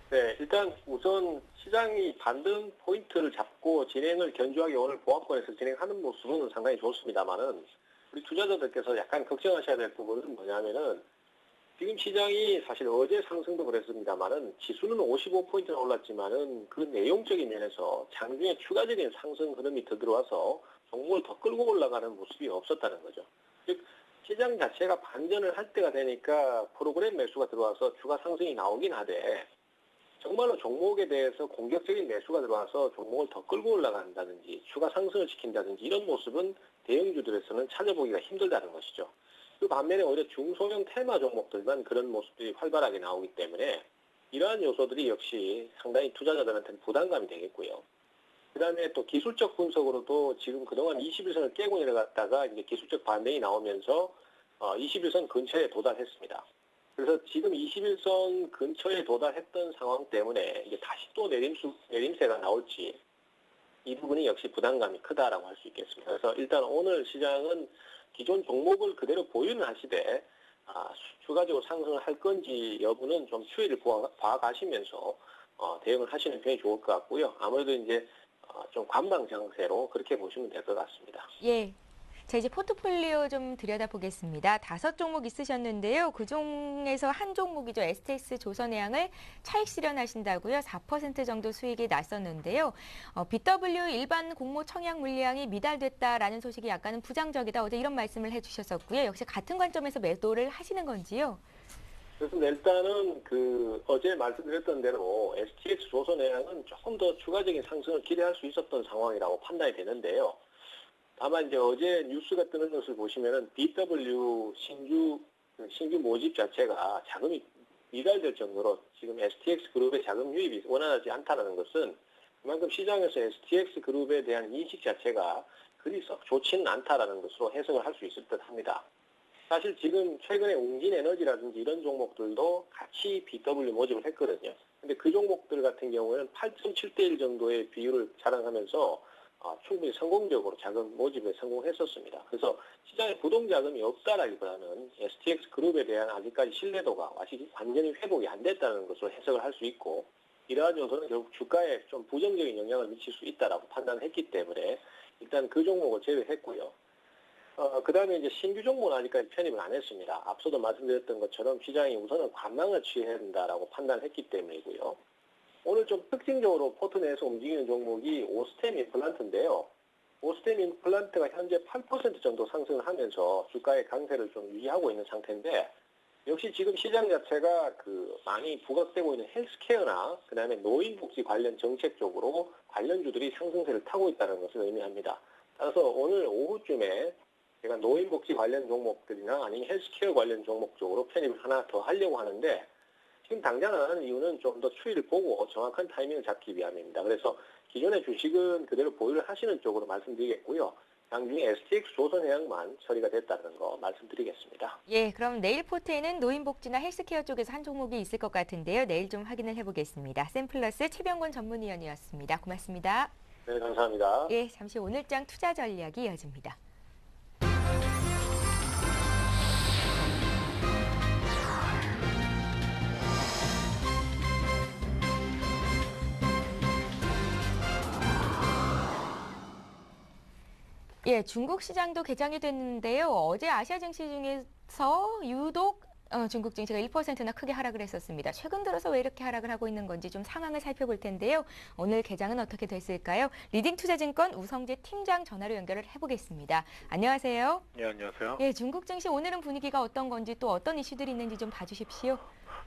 네, 일단 우선 시장이 반등 포인트를 잡고 진행을 견조하게 오늘 보합권에서 진행하는 모습은 상당히 좋습니다만은 우리 투자자들께서 약간 걱정하셔야 될 부분은 뭐냐면은 지금 시장이 사실 어제 상승도 그랬습니다만은 지수는 55포인트나 올랐지만은 그 내용적인 면에서 장중에 추가적인 상승 흐름이 더 들어와서 종목을 더 끌고 올라가는 모습이 없었다는 거죠. 즉 시장 자체가 반전을 할 때가 되니까 프로그램 매수가 들어와서 추가 상승이 나오긴 하되 정말로 종목에 대해서 공격적인 매수가 들어와서 종목을 더 끌고 올라간다든지 추가 상승을 시킨다든지 이런 모습은 대형주들에서는 찾아보기가 힘들다는 것이죠. 그 반면에 오히려 중소형 테마 종목들만 그런 모습들이 활발하게 나오기 때문에 이러한 요소들이 역시 상당히 투자자들한테는 부담감이 되겠고요. 그 다음에 또 기술적 분석으로도 지금 그동안 21선을 깨고 내려갔다가 이제 기술적 반등이 나오면서 21선 근처에 도달했습니다. 그래서 지금 21선 근처에 도달했던 상황 때문에 이제 다시 또 내림세가 나올지 이 부분이 역시 부담감이 크다라고 할 수 있겠습니다. 그래서 일단 오늘 시장은 기존 종목을 그대로 보유는 하시되 추가적으로 상승을 할 건지 여부는 좀 추이를 봐가시면서 대응을 하시는 편이 좋을 것 같고요. 아무래도 이제 좀 관방 장세로 그렇게 보시면 될 것 같습니다. 예. 자, 이제 포트폴리오 좀 들여다보겠습니다. 5종목 있으셨는데요. 그 중에서 한 종목이죠. STX 조선해양을 차익 실현하신다고요. 4% 정도 수익이 났었는데요. BW 일반 공모 청약 물량이 미달됐다라는 소식이 약간은 부정적이다. 어제 이런 말씀을 해주셨었고요. 역시 같은 관점에서 매도를 하시는 건지요? 그래서 일단은 어제 말씀드렸던 대로 STX 조선해양은 조금 더 추가적인 상승을 기대할 수 있었던 상황이라고 판단이 되는데요. 다만 이제 어제 뉴스가 뜨는 것을 보시면은 BW 신주 그 신규 모집 자체가 자금이 미달될 정도로 지금 STX 그룹의 자금 유입이 원활하지 않다는 것은 그만큼 시장에서 STX 그룹에 대한 인식 자체가 그리 썩 좋지는 않다라는 것으로 해석을 할 수 있을 듯 합니다. 사실 지금 최근에 웅진에너지라든지 이런 종목들도 같이 BW 모집을 했거든요. 근데 그 종목들 같은 경우에는 8.7대1 정도의 비율을 자랑하면서 충분히 성공적으로 자금 모집에 성공했었습니다. 그래서 시장에 부동 자금이 없다라기보다는 STX 그룹에 대한 아직까지 신뢰도가 완전히 회복이 안 됐다는 것으로 해석을 할 수 있고, 이러한 요소는 결국 주가에 좀 부정적인 영향을 미칠 수 있다라고 판단했기 때문에 일단 그 종목을 제외했고요. 그 다음에 이제 신규 종목은 아직까지 편입을 안 했습니다. 앞서도 말씀드렸던 것처럼 시장이 우선은 관망을 취해야 된다라고 판단했기 때문이고요. 오늘 좀 특징적으로 포트 내에서 움직이는 종목이 오스템 임플란트인데요. 오스템 임플란트가 현재 8% 정도 상승을 하면서 주가의 강세를 좀 유지하고 있는 상태인데, 역시 지금 시장 자체가 많이 부각되고 있는 헬스케어나 그다음에 노인복지 관련 정책 쪽으로 관련주들이 상승세를 타고 있다는 것을 의미합니다. 따라서 오늘 오후쯤에 제가 노인복지 관련 종목들이나 아니면 헬스케어 관련 종목 쪽으로 편입을 하나 더 하려고 하는데, 지금 당장 안 하는 이유는 좀 더 추이를 보고 정확한 타이밍을 잡기 위함입니다. 그래서 기존의 주식은 그대로 보유를 하시는 쪽으로 말씀드리겠고요. 장중에 STX 조선해양만 처리가 됐다는 거 말씀드리겠습니다. 예, 그럼 내일 포트에는 노인복지나 헬스케어 쪽에서 한 종목이 있을 것 같은데요. 내일 좀 확인을 해보겠습니다. 샘플러스 최병권 전문위원이었습니다. 고맙습니다. 네, 감사합니다. 예, 잠시 오늘장 투자 전략이 이어집니다. 예, 중국 시장도 개장이 됐는데요. 어제 아시아 증시 중에서 유독 중국 증시가 1%나 크게 하락을 했었습니다. 최근 들어서 왜 이렇게 하락을 하고 있는 건지 좀 상황을 살펴볼 텐데요. 오늘 개장은 어떻게 됐을까요? 리딩투자증권 우성재 팀장 전화로 연결을 해보겠습니다. 안녕하세요. 네, 안녕하세요. 예, 중국 증시 오늘은 분위기가 어떤 건지 또 어떤 이슈들이 있는지 좀 봐주십시오.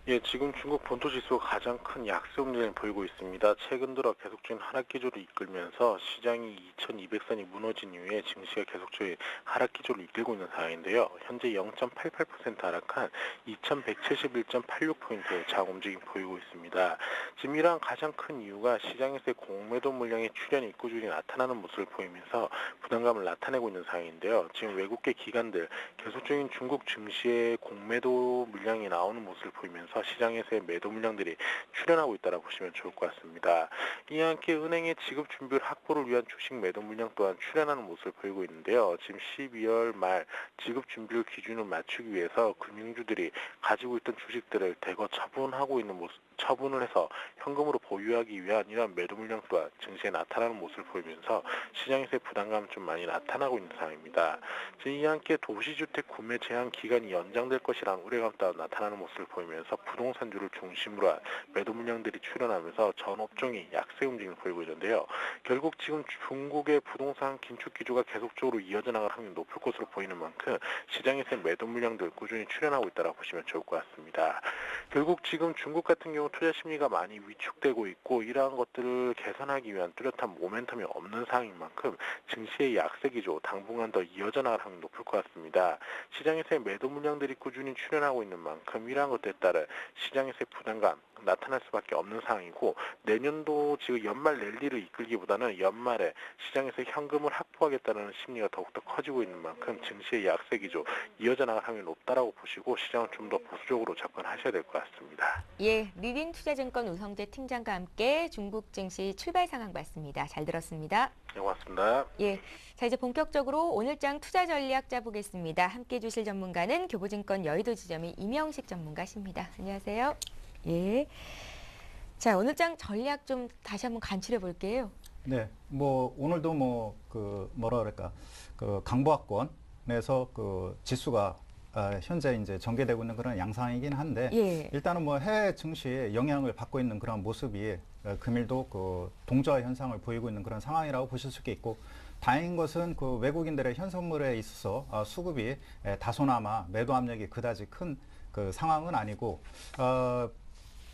예, 지금 중국 본토 지수가 가장 큰 약세 움직임을 보이고 있습니다. 최근 들어 계속적인 하락 기조를 이끌면서 시장이 2200선이 무너진 이후에 증시가 계속적인 하락 기조를 이끌고 있는 상황인데요. 현재 0.88% 하락한 2171.86포인트의 장 움직임 보이고 있습니다. 지금 이러한 가장 큰 이유가 시장에서의 공매도 물량의 출현이 꾸준히 나타나는 모습을 보이면서 부담감을 나타내고 있는 상황인데요. 지금 외국계 기관들 계속적인 중국 증시의 공매도 물량이 나오는 모습을 보이면서 시장에서의 매도 물량들이 출현하고 있다고 보시면 좋을 것 같습니다. 이와 함께 은행의 지급 준비율 확보를 위한 주식 매도 물량 또한 출현하는 모습을 보이고 있는데요. 지금 12월 말 지급 준비율 기준을 맞추기 위해서 금융주들이 가지고 있던 주식들을 대거 처분하고 있는 모습, 처분을 해서 현금으로 보유하기 위한 이러한 매도 물량 또한 증시에 나타나는 모습을 보이면서 시장에서의 부담감이 좀 많이 나타나고 있는 상황입니다. 이와 함께 도시주택 구매 제한 기간이 연장될 것이라는 우려감 또한 나타나는 모습을 보이면서 부동산주를 중심으로 한 매도 물량들이 출현하면서 전 업종이 약세 움직임을 보이고 있는데요. 결국 지금 중국의 부동산 긴축 기조가 계속적으로 이어져 나갈 확률이 높을 것으로 보이는 만큼 시장에서의 매도 물량들 꾸준히 출현하고 있다고 보시면 좋을 것 같습니다. 결국 지금 중국 같은 경우 투자 심리가 많이 위축되고 있고 이러한 것들을 개선하기 위한 뚜렷한 모멘텀이 없는 상황인 만큼 증시의 약세 기조 당분간 더 이어져 나갈 확률이 높을 것 같습니다. 시장에서의 매도 물량들이 꾸준히 출현하고 있는 만큼 이러한 것들에 따라 시장에서의 부담감 나타날 수밖에 없는 상황이고, 내년도 지금 연말 랠리를 이끌기보다는 연말에 시장에서 현금을 확보하겠다는 심리가 더욱더 커지고 있는 만큼 증시의 약세 기조 이어져 나갈 확률이 높다라고 보시고 시장은 좀 더 보수적으로 접근하셔야 될 것 같습니다. 예, 리딩투자증권 우성재 팀장과 함께 중국 증시 출발 상황 봤습니다. 잘 들었습니다. 네, 고맙습니다. 예, 자 이제 본격적으로 오늘장 투자 전략 짜보겠습니다. 함께해 주실 전문가는 교보증권 여의도 지점의 임영식 전문가십니다. 안녕하세요. 예. 자, 오늘장 전략 좀 다시 한번 간추려 볼게요. 네, 뭐 오늘도 강보합권에서 지수가 현재 이제 전개되고 있는 그런 양상이긴 한데, 예. 일단은 뭐 해외 증시에 영향을 받고 있는 그런 모습이 금일도 동저하 현상을 보이고 있는 그런 상황이라고 보실 수 있고, 다행인 것은 외국인들의 현선물에 있어서 수급이 다소나마 매도 압력이 그다지 큰 상황은 아니고,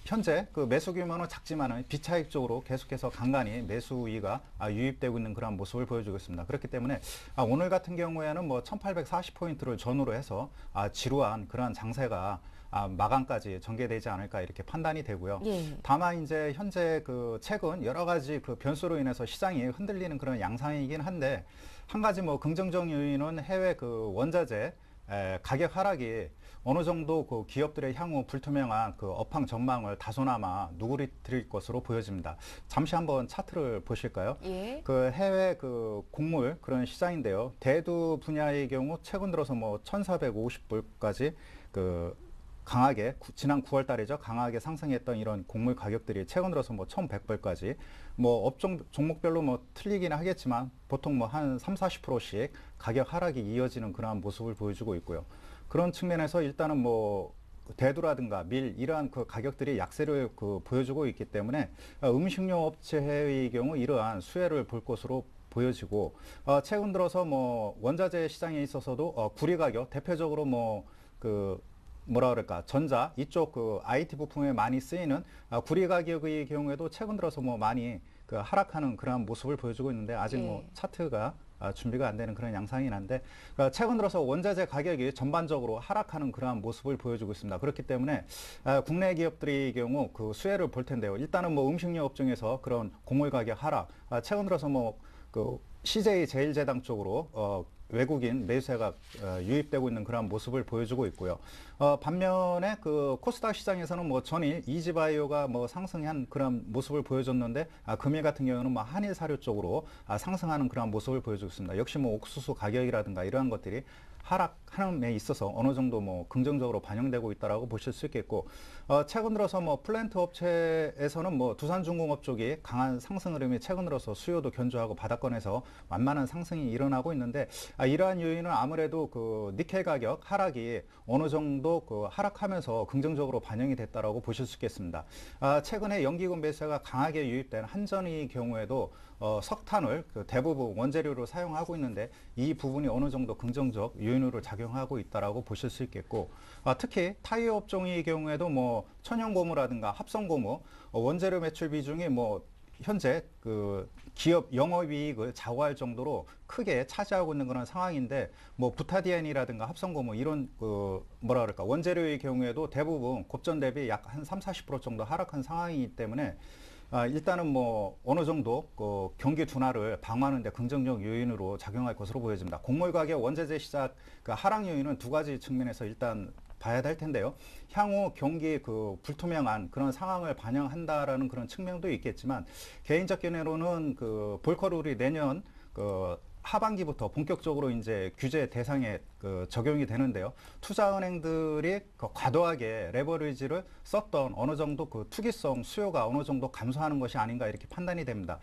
현재 그 매수 규모는 작지만은 비차익적으로 계속해서 간간히 매수 우위가 유입되고 있는 그런 모습을 보여주고 있습니다. 그렇기 때문에 오늘 같은 경우에는 뭐 1840포인트를 전후로 해서 지루한 그러한 장세가 마감까지 전개되지 않을까 이렇게 판단이 되고요. 예. 다만 이제 현재 그 최근 여러 가지 그 변수로 인해서 시장이 흔들리는 그런 양상이긴 한데 한 가지 뭐 긍정적 요인은 해외 그 원자재 가격 하락이 어느 정도 그 기업들의 향후 불투명한 그 업황 전망을 다소나마 누그러뜨릴 것으로 보여집니다. 잠시 한번 차트를 보실까요? 예. 그 해외 그 곡물 그런 시장인데요. 대두 분야의 경우 최근 들어서 뭐 1,450불까지 그 강하게 지난 9월 달이죠. 강하게 상승했던 이런 곡물 가격들이 최근 들어서 뭐 1,100불까지 뭐 업종 종목별로 뭐 틀리기는 하겠지만 보통 뭐 한 30-40%씩 가격 하락이 이어지는 그러한 모습을 보여주고 있고요. 그런 측면에서 일단은 뭐 대두라든가 밀 이러한 그 가격들이 약세를 그 보여주고 있기 때문에 음식료 업체의 경우 이러한 수혜를 볼 것으로 보여지고 최근 들어서 뭐 원자재 시장에 있어서도 구리 가격 대표적으로 뭐 그 뭐라 그럴까 전자 이쪽 그 IT 부품에 많이 쓰이는 구리 가격의 경우에도 최근 들어서 뭐 많이 그 하락하는 그러한 모습을 보여주고 있는데 아직 뭐 차트가 준비가 안 되는 그런 양상이긴 한데 최근 들어서 원자재 가격이 전반적으로 하락하는 그러한 모습을 보여주고 있습니다. 그렇기 때문에 국내 기업들의 경우 그 수혜를 볼 텐데요. 일단은 뭐 음식료 업종에서 그런 곡물 가격 하락 최근 들어서 뭐 그 CJ 제일제당 쪽으로 외국인 매수세가 유입되고 있는 그런 모습을 보여주고 있고요. 반면에 그 코스닥 시장에서는 뭐 전일 이지바이오가 뭐 상승한 그런 모습을 보여줬는데 금일 같은 경우는 뭐 한일사료 쪽으로 상승하는 그런 모습을 보여주고 있습니다. 역시 뭐 옥수수 가격이라든가 이러한 것들이 하락하는 데 있어서 어느 정도 뭐 긍정적으로 반영되고 있다라고 보실 수 있겠고 최근 들어서 뭐 플랜트 업체에서는 뭐 두산중공업 쪽이 강한 상승 흐름이 최근 들어서 수요도 견조하고 바닥권에서 완만한 상승이 일어나고 있는데 이러한 요인은 아무래도 그 니켈 가격 하락이 어느 정도 그 하락하면서 긍정적으로 반영이 됐다라고 보실 수 있겠습니다. 최근에 연기금 매수가 강하게 유입된 한전의 경우에도 석탄을 그 대부분 원재료로 사용하고 있는데 이 부분이 어느 정도 긍정적 요인으로 작용하고 있다라고 보실 수 있겠고 특히 타이어 업종의 경우에도 뭐 천연고무라든가 합성고무 원재료 매출 비중이 뭐 현재 그 기업 영업이익을 좌우할 정도로 크게 차지하고 있는 그런 상황인데 뭐 부타디엔이라든가 합성고무 이런 그 뭐라 그럴까 원재료의 경우에도 대부분 곱전 대비 약 한 30-40% 정도 하락한 상황이기 때문에 일단은 뭐 어느 정도 그 경기 둔화를 방어하는 데 긍정적 요인으로 작용할 것으로 보여집니다. 곡물 가격 원재재 시작 그 하락 요인은 두 가지 측면에서 일단 봐야 될 텐데요. 향후 경기 그 불투명한 그런 상황을 반영한다라는 그런 측면도 있겠지만 개인적 견해로는 그 볼커룰이 내년 그 하반기부터 본격적으로 이제 규제 대상에 그 적용이 되는데요. 투자은행들이 그 과도하게 레버리지를 썼던 어느 정도 그 투기성 수요가 어느 정도 감소하는 것이 아닌가 이렇게 판단이 됩니다.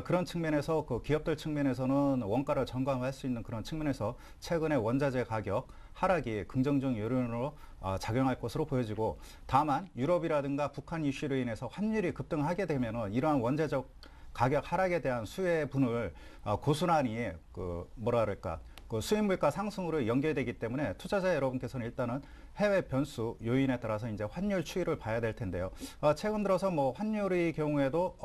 그런 측면에서 그 기업들 측면에서는 원가를 전감할 수 있는 그런 측면에서 최근에 원자재 가격 하락이 긍정적 요인으로 작용할 것으로 보여지고 다만 유럽이라든가 북한 이슈로 인해서 환율이 급등하게 되면은 이러한 원자적 가격 하락에 대한 수혜분을 고스란히 그 뭐라 그럴까 그 수입 물가 상승으로 연결되기 때문에 투자자 여러분께서는 일단은 해외 변수 요인에 따라서 이제 환율 추이를 봐야 될 텐데요. 최근 들어서 뭐 환율의 경우에도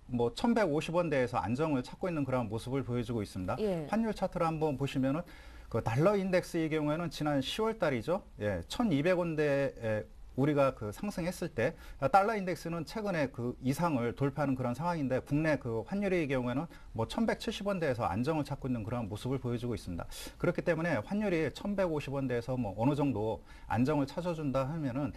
뭐 1,150원대에서 안정을 찾고 있는 그런 모습을 보여주고 있습니다. 예. 환율 차트를 한번 보시면은 그 달러 인덱스의 경우에는 지난 10월 달이죠. 1,200원대에 우리가 그 상승했을 때 달러 인덱스는 최근에 그 이상을 돌파하는 그런 상황인데 국내 그 환율의 경우에는 뭐 1,170원대에서 안정을 찾고 있는 그런 모습을 보여주고 있습니다. 그렇기 때문에 환율이 1,150원대에서 뭐 어느 정도 안정을 찾아준다 하면은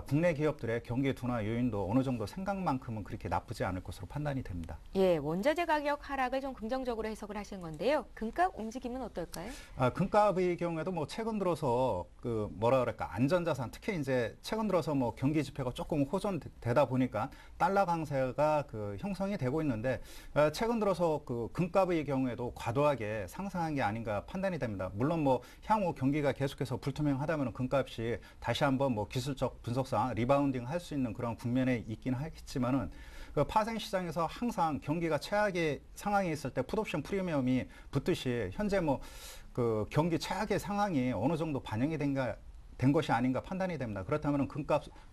국내 기업들의 경기 둔화 요인도 어느 정도 생각만큼은 그렇게 나쁘지 않을 것으로 판단이 됩니다. 예, 원자재 가격 하락을 좀 긍정적으로 해석을 하신 건데요. 금값 움직임은 어떨까요? 금값의 경우에도 뭐 최근 들어서 그 뭐라 그럴까 안전자산 특히 이제 최근 들어서 뭐 경기 지표가 조금 호전되다 보니까 달러 강세가 그 형성이 되고 있는데 최근 들어서 그 금값의 경우에도 과도하게 상승한 게 아닌가 판단이 됩니다. 물론 뭐 향후 경기가 계속해서 불투명하다면 금값이 다시 한번 뭐 기술적 분석상 리바운딩 할 수 있는 그런 국면에 있긴 하겠지만은 그 파생 시장에서 항상 경기가 최악의 상황에 있을 때 풋옵션 프리미엄이 붙듯이 현재 뭐 그 경기 최악의 상황이 어느 정도 반영이 된 것이 아닌가 판단이 됩니다. 그렇다면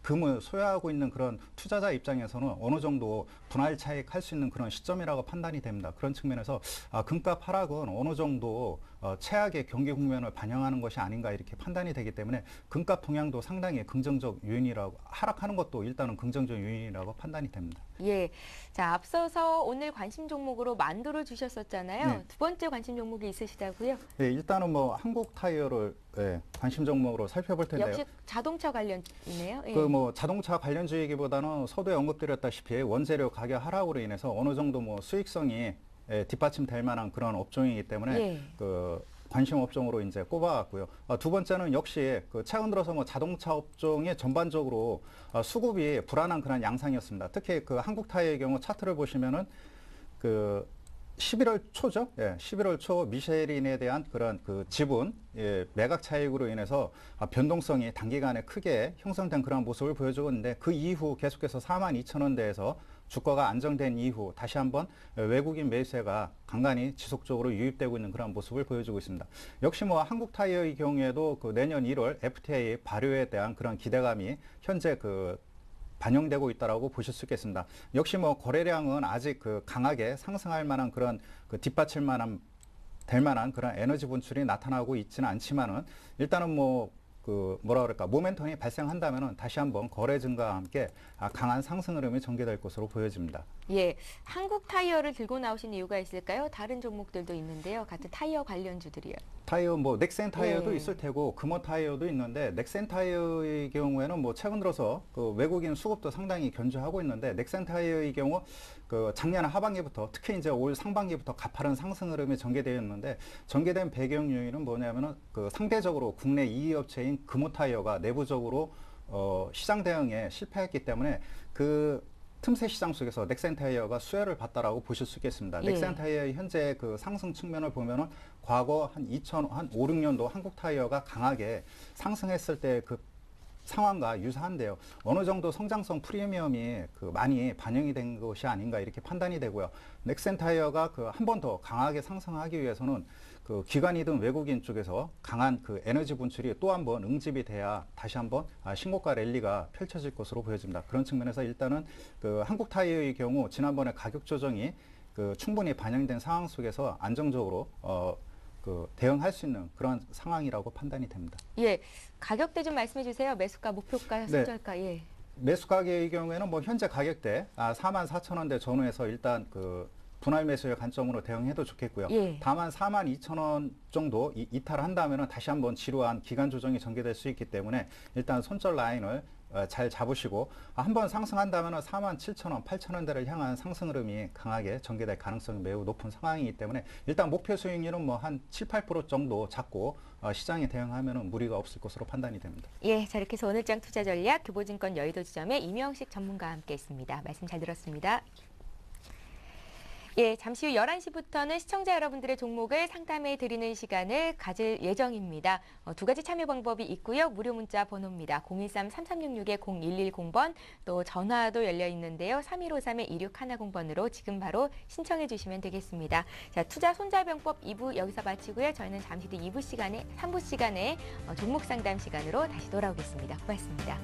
금을 소유하고 있는 그런 투자자 입장에서는 어느 정도 분할 차익할 수 있는 그런 시점이라고 판단이 됩니다. 그런 측면에서 금값 하락은 어느 정도 최악의 경기 국면을 반영하는 것이 아닌가 이렇게 판단이 되기 때문에 금값 동향도 상당히 긍정적 요인이라고, 하락하는 것도 일단은 긍정적 요인이라고 판단이 됩니다. 예. 자, 앞서서 오늘 관심 종목으로 만두를 주셨었잖아요. 네. 두 번째 관심 종목이 있으시다고요? 네, 일단은 뭐 한국 타이어를 관심 종목으로 살펴볼 텐데요. 역시 자동차 관련이네요. 예. 그 뭐 자동차 관련주이기보다는 서두에 언급드렸다시피 원재료 가격 하락으로 인해서 어느 정도 뭐 수익성이 뒷받침될 만한 그런 업종이기 때문에 예. 그 관심 업종으로 이제 꼽아왔고요. 두 번째는 역시 그 최근 들어서 뭐 자동차 업종이 전반적으로 수급이 불안한 그런 양상이었습니다. 특히 그 한국 타이어의 경우 차트를 보시면은 그 11월 초죠. 예, 11월 초 미쉐린에 대한 그런 그 지분 매각 차익으로 인해서 변동성이 단기간에 크게 형성된 그런 모습을 보여주고 있는데, 그 이후 계속해서 42,000원대에서 주가가 안정된 이후 다시 한번 외국인 매수세가 간간히 지속적으로 유입되고 있는 그런 모습을 보여주고 있습니다. 역시 뭐 한국 타이어의 경우에도 그 내년 1월 FTA 발효에 대한 그런 기대감이 현재 그 반영되고 있다라고 보실 수 있겠습니다. 역시 뭐 거래량은 아직 그 강하게 상승할 만한 그런 그 뒷받칠 만한 될 만한 그런 에너지 분출이 나타나고 있지는 않지만은 일단은 뭐 그 뭐라 그럴까 모멘텀이 발생한다면은 다시 한번 거래 증가와 함께 강한 상승 흐름이 전개될 것으로 보여집니다. 예. 한국 타이어를 들고 나오신 이유가 있을까요? 다른 종목들도 있는데요. 같은 타이어 관련주들이요. 타이어 뭐 넥센 타이어도 예. 있을 테고 금호 타이어도 있는데, 넥센 타이어의 경우에는 뭐 최근 들어서 그 외국인 수급도 상당히 견조하고 있는데, 넥센 타이어의 경우 그 작년 하반기부터 특히 이제 올 상반기부터 가파른 상승 흐름이 전개되었는데, 전개된 배경 요인은 뭐냐면은 그 상대적으로 국내 2위 업체인 금호 타이어가 내부적으로 시장 대응에 실패했기 때문에 그 틈새 시장 속에서 넥센 타이어가 수혜를 봤다라고 보실 수 있겠습니다. 예. 넥센 타이어의 현재 그 상승 측면을 보면은 과거 한 5, 6년도 한국 타이어가 강하게 상승했을 때 그 상황과 유사한데요. 어느 정도 성장성 프리미엄이 그 많이 반영이 된 것이 아닌가 이렇게 판단이 되고요. 넥센 타이어가 그 한 번 더 강하게 상승하기 위해서는 그 기관이든 외국인 쪽에서 강한 그 에너지 분출이 또 한 번 응집이 돼야 다시 한번 신고가 랠리가 펼쳐질 것으로 보여집니다. 그런 측면에서 일단은 그 한국 타이어의 경우 지난번에 가격 조정이 그 충분히 반영된 상황 속에서 안정적으로 그 대응할 수 있는 그런 상황이라고 판단이 됩니다. 예. 가격대 좀 말씀해 주세요. 매수가, 목표가, 손절가. 예. 매수 가격의 경우에는 뭐 현재 가격대 44,000원대 전후에서 일단 그 분할 매수의 관점으로 대응해도 좋겠고요. 예. 다만 42,000원 정도 이탈한다면 다시 한번 지루한 기간 조정이 전개될 수 있기 때문에 일단 손절 라인을 잘 잡으시고 한번 상승한다면 47,000원, 8,000원대를 향한 상승 흐름이 강하게 전개될 가능성이 매우 높은 상황이기 때문에 일단 목표 수익률은 뭐 한 7, 8% 정도 잡고 시장에 대응하면 무리가 없을 것으로 판단이 됩니다. 예. 자, 이렇게 해서 오늘장 투자 전략 교보증권 여의도 지점의 이명식 전문가와 함께했습니다. 말씀 잘 들었습니다. 예, 잠시 후 11시부터는 시청자 여러분들의 종목을 상담해 드리는 시간을 가질 예정입니다. 두 가지 참여 방법이 있고요. 무료 문자 번호입니다. 013-3366-0110번, 또 전화도 열려 있는데요. 3153-2610번으로 지금 바로 신청해 주시면 되겠습니다. 자, 투자 손자병법 2부 여기서 마치고요. 저희는 잠시 뒤 3부 시간에 종목 상담 시간으로 다시 돌아오겠습니다. 고맙습니다.